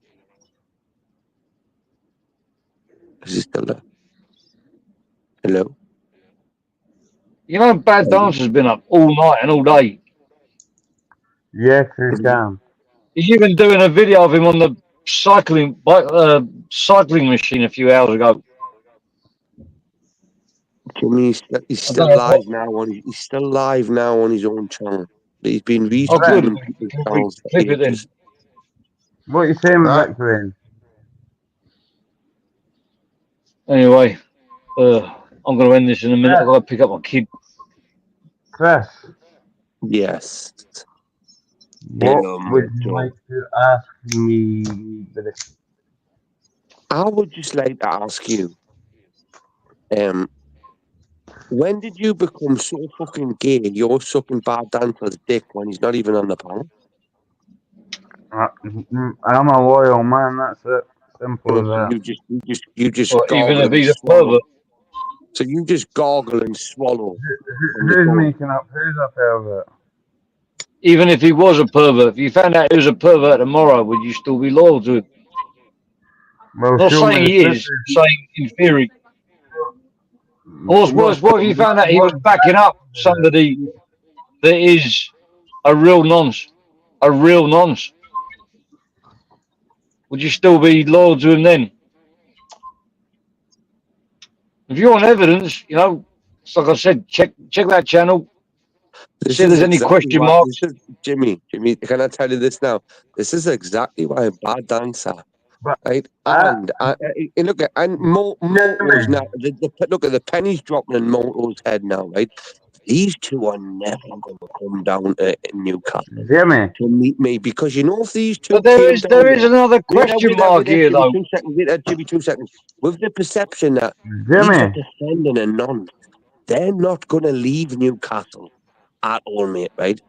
Is he still there? Hello? You know, Bad Dancer's been up all night and all day. Yes, he can. He's even doing a video of him on the cycling machine a few hours ago. Jimmy, he's still live now. He's still live now on his own channel. He's been restreaming people's channels for ages. What are you saying, Victorine? Anyway, I'm going to end this in a minute. I've got to pick up my kid. Chris. Yes. What would you like to ask me? I would just like to ask you, when did you become so fucking gay you're sucking Bad Dancer's dick when he's not even on the panel? I'm a loyal man, that's it. Simple as that. You just Well, even if he's a pervert. So you just gargle and swallow. Who's making up? Who's a pervert? Even if he was a pervert, if you found out he was a pervert tomorrow, would you still be loyal to him? Well, not saying he is, saying in theory. Or worse, what if you found out he was backing up somebody that is a real nonce? A real nonce? Would you still be loyal to him then? If you want evidence, you know, like I said, check that channel. See if there's any question marks. Jimmy, can I tell you this now? This is exactly why Bad Dancer, right? And look at Moto's now. Look at the pennies dropping in Moto's head now, right? These two are never going to come down to Newcastle Jimmy to meet me because you know if these two. But there is another question mark here, though. Jimmy, 2 seconds. With the perception that Jimmy these are defending a nonce, they're not going to leave Newcastle at all, mate. Right?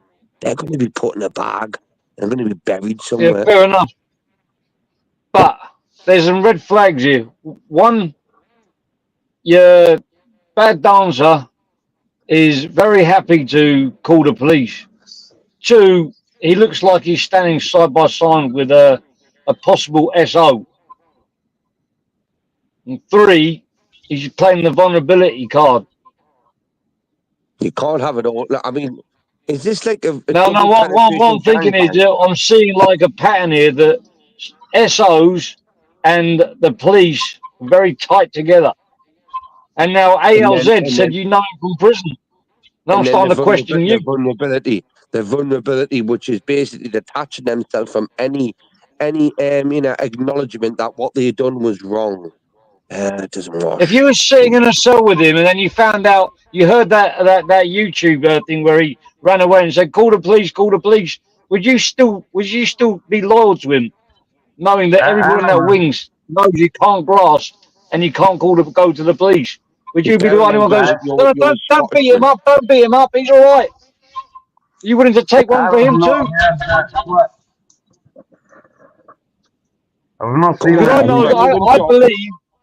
They're going to be put in a bag. They're going to be buried somewhere. Yeah, fair enough. But there's some red flags here. One, your Bad Dancer is very happy to call the police. Two, he looks like he's standing side by side with a possible SO. And 3, he's playing the vulnerability card. You can't have it all. I mean, is this like a No, what I'm thinking is that I'm seeing like a pattern here that SOs and the police are very tight together. And now ALZ said you know him from prison. Now I'm starting to question you. The vulnerability, which is basically detaching themselves from any acknowledgement that what they done was wrong. It doesn't wash. If you were sitting in a cell with him and then you found out, you heard that YouTube thing where he ran away and said, "Call the police, call the police," would you still be loyal to him, knowing that everyone in that wings knows you can't grasp and you can't go to the police? Would you be the one who goes, "Don't beat him up, don't beat him up, he's all right"? Are you willing to take one for him too? I've not seen that.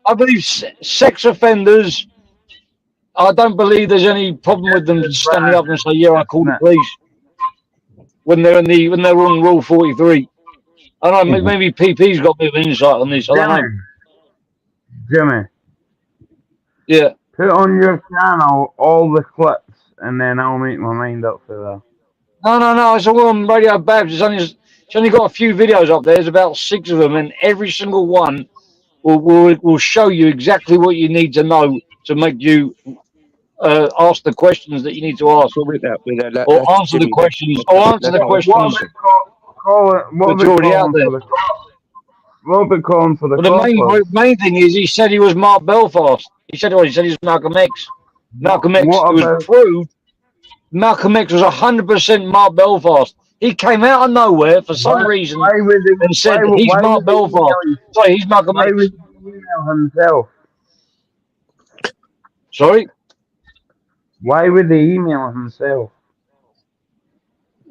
I believe sex offenders. I don't believe there's any problem with them standing up and say, "Yeah, I called the police," when they're on Rule 43. I don't know. Maybe PP's got a bit of insight on this. I don't know. Jimmy. Yeah. Put on your channel all the clips, and then I'll make my mind up for that. No. It's all on Radio Babs. It's only got a few videos up there. There's about 6 of them, and every single one will show you exactly what you need to know to make you ask the questions that you need to ask, or answer the questions, that's already out there. What are they calling for the the main thing is he said he was Mark Belfast. He said he was Malcolm X. Malcolm X was proved. Malcolm X was 100% Mark Belfast. He came out of nowhere for some reason and said he's Mark Belfast. Sorry, he's Malcolm X. Why would he email himself? Sorry? Why would he email himself?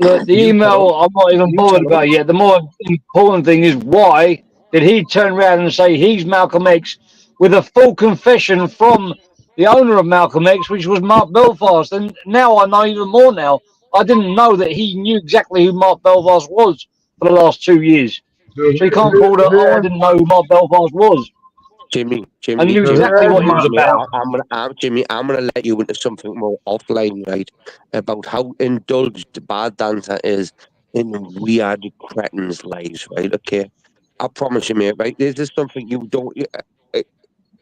Look, the email I'm not even bothered about yet. The more important thing is, why did he turn around and say he's Malcolm X with a full confession from the owner of Malcolm X, which was Mark Belfast? And now I know even more now. I didn't know that he knew exactly who Mark Belfast was for the last 2 years. So he can't call it, I didn't know who Mark Belfast was. Jimmy, I knew exactly what he was about. I'm gonna let you into something more offline, right? About how indulged Bad Dancer is in weird cretins' lives, right? Okay, I promise you, mate. Right, this is something you don't.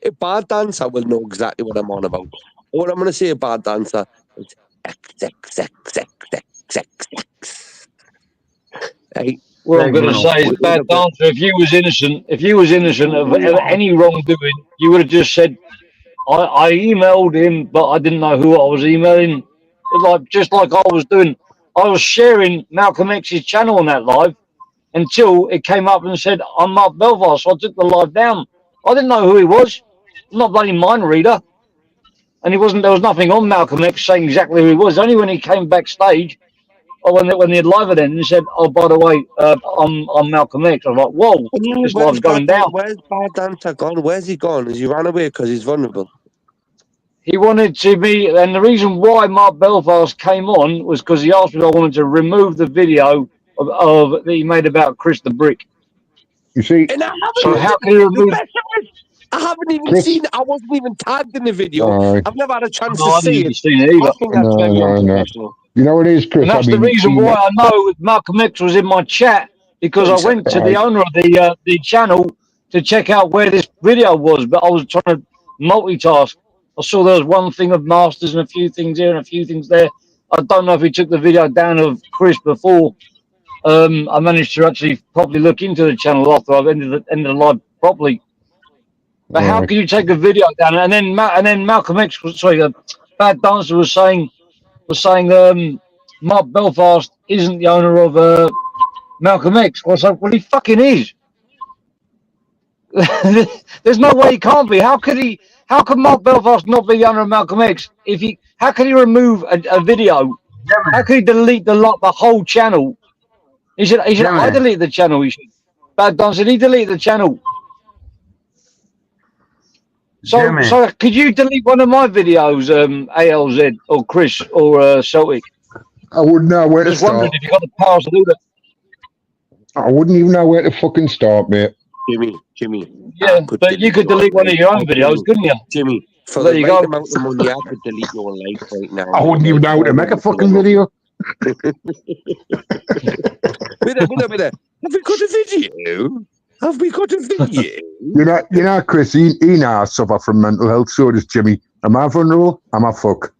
A Bad Dancer will know exactly what I'm on about. What I'm gonna say, a Bad Dancer is X. Right? What I'm going to say is, Bad Dancer, if you was innocent of any wrongdoing, you would have just said, I emailed him, but I didn't know who I was emailing. Just like I was doing. I was sharing Malcolm X's channel on that live until it came up and said, I'm Mark Belfast. So I took the live down. I didn't know who he was. I'm not a bloody mind reader. And there was nothing on Malcolm X saying exactly who he was. Only when he came backstage, or when they had live then, and said, "Oh, by the way, I'm Malcolm X." I was like, "Whoa, this live's going down." Where's Bad Dancer gone? Where's he gone? Has he ran away because he's vulnerable? He wanted to be, and the reason why Mark Belfast came on was because he asked me if I wanted to remove the video of that he made about Chris the Brick. You see, so how can you remove? I haven't even seen it. I wasn't even tagged in the video. I've never had a chance to see it. Seen it either. I think that's very unprofessional. You know what it is, Chris? And that's the reason why I know Malcolm X was in my chat, because I went to the owner of the channel to check out where this video was, but I was trying to multitask. I saw there was one thing of Masters and a few things here and a few things there. I don't know if he took the video down of Chris before I managed to actually properly look into the channel after I've ended the live properly. But how can you take a video down? And then Malcolm X, Bad Dancer was saying Mark Belfast isn't the owner of Malcolm X. Well, I was like, well, he fucking is. There's no way he can't be. How could Mark Belfast not be the owner of Malcolm X? How could he remove a video? How could he delete the whole channel? He said, I deleted the channel. He said, Bad Dancer, he deleted the channel. So could you delete one of my videos, ALZ or Chris or Celtic? I wouldn't know where to Just wondering start. if you got the powers to do that. I wouldn't even know where to fucking start, mate. Jimmy. Yeah, I could but you could your delete one of life. your own videos, couldn't you? Jimmy, for Well, there the you right go. amount of money, I could delete your life right now. I wouldn't even know how to make a fucking video. Wait a minute. Have we got a video? Have we got a video? You know, Chris, he now suffer from mental health, so does Jimmy. Am I vulnerable? I'm a fuck.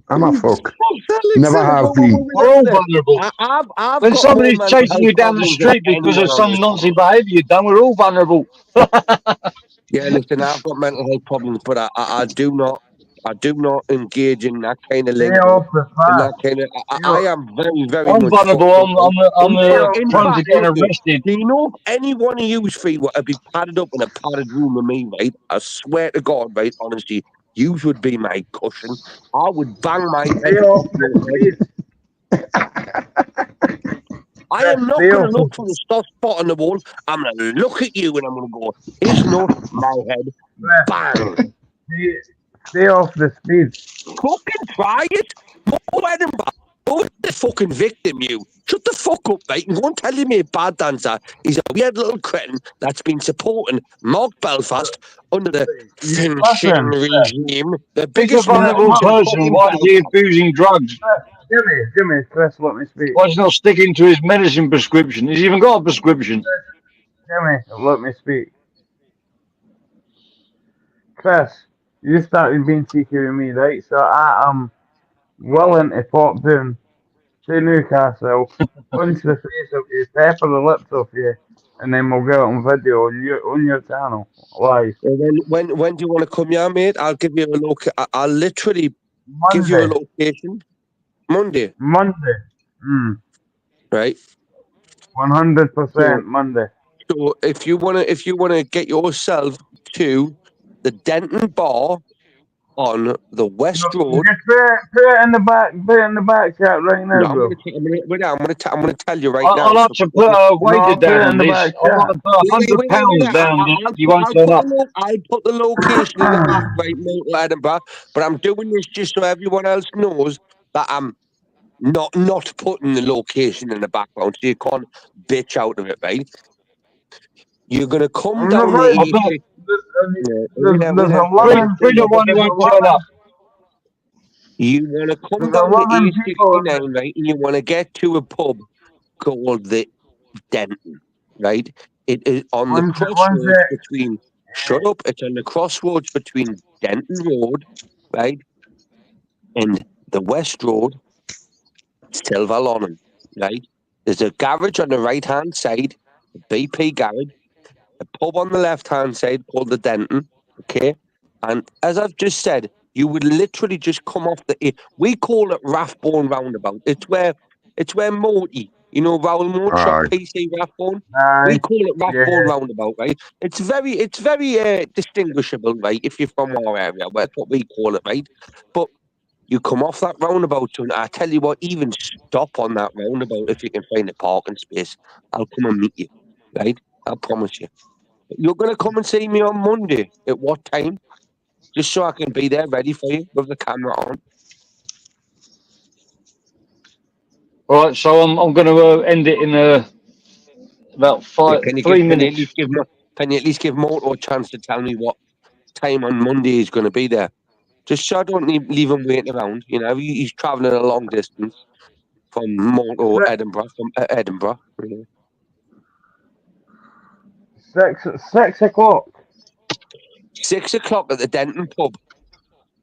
I'm a fuck. Never have been. We're all vulnerable. I've When got somebody's more mental chasing you health down the problems than street because anyone of on some this nonsense behaviour you've done, we're all vulnerable. Yeah, listen, I've got mental health problems, but I do not engage in that kind of Stay lingo. off the In that path. kind of, I am very, very I'm much vulnerable. fucked up. I'm In prone to fact, getting look, arrested. do you know if any one of you three were to be padded up in a padded room with me, right? I swear to God, right, honestly, you would be my cushion. I would bang my head. Stay off the I am not Stay going to off look for the soft spot on the wall. I'm going to look at you and I'm going to go, his nose, my head, bang. Stay off the speed. Fucking try it. Go Edinburgh. Go the fucking victim, you. Shut the fuck up, mate, and go and tell your mate Bad Dancer he's a weird little cretin that's been supporting Mark Belfast under the Finching regime. The He's a biggest vulnerable militia person. in Why is he Belfast. abusing drugs? Jimmy, Chris, let me speak. Why is he not sticking to his medicine prescription? He's even got a prescription. Jimmy, let me speak. Chris, you started being cheeky with me, right? So I am willing to pop down to Newcastle, punch the face off you, pepper the lips off you, and then we'll get it on video on your channel, live. When do you want to come here, mate? I'll give you a look. I'll literally give you a location. Monday. Right. 100% Monday. So if you wanna get yourself to the Denton Bar on the West Road. Just put it in the back chat right now, No, bro. I'm gonna tell you right now. I'll have to put a wager down on this. I've got to put £100 down. You won't turn up. I'll put the location in the back right now, Edinburgh. But I'm doing this just so everyone else knows that I'm not putting the location in the background, so you can't bitch out of it, right? You're gonna come down the E6. There's 11 3-1, you won't turn up. You want to come down the E69, right? And you want to get to a pub called the Denton, right? It is on the crossroads between. Shut up! It's on the crossroads between Denton Road, right, and the West Road, Silver Lonham, right? There's a garage on the right-hand side, a BP garage, a pub on the left-hand side called the Denton, okay? And as I've just said, you would literally just come off the. We call it Rathbone Roundabout. It's where Morty, you know, Raoul Moat shot PC Rathbone. We call it Rathbone Roundabout, right? It's very distinguishable, right? If you're from our area, that's what we call it, right? But you come off that roundabout, and I tell you what, even stop on that roundabout if you can find a parking space. I'll come and meet you, right? I promise you. You're going to come and see me on Monday. At what time? Just so I can be there ready for you with the camera on. All right, so I'm going to end it in about 3 minutes. Can you at least give Moto a chance to tell me what time on Monday he's going to be there? Just so I don't leave him waiting around. You know, he's travelling a long distance from Moto Edinburgh. 6 o'clock. 6 o'clock at the Denton pub.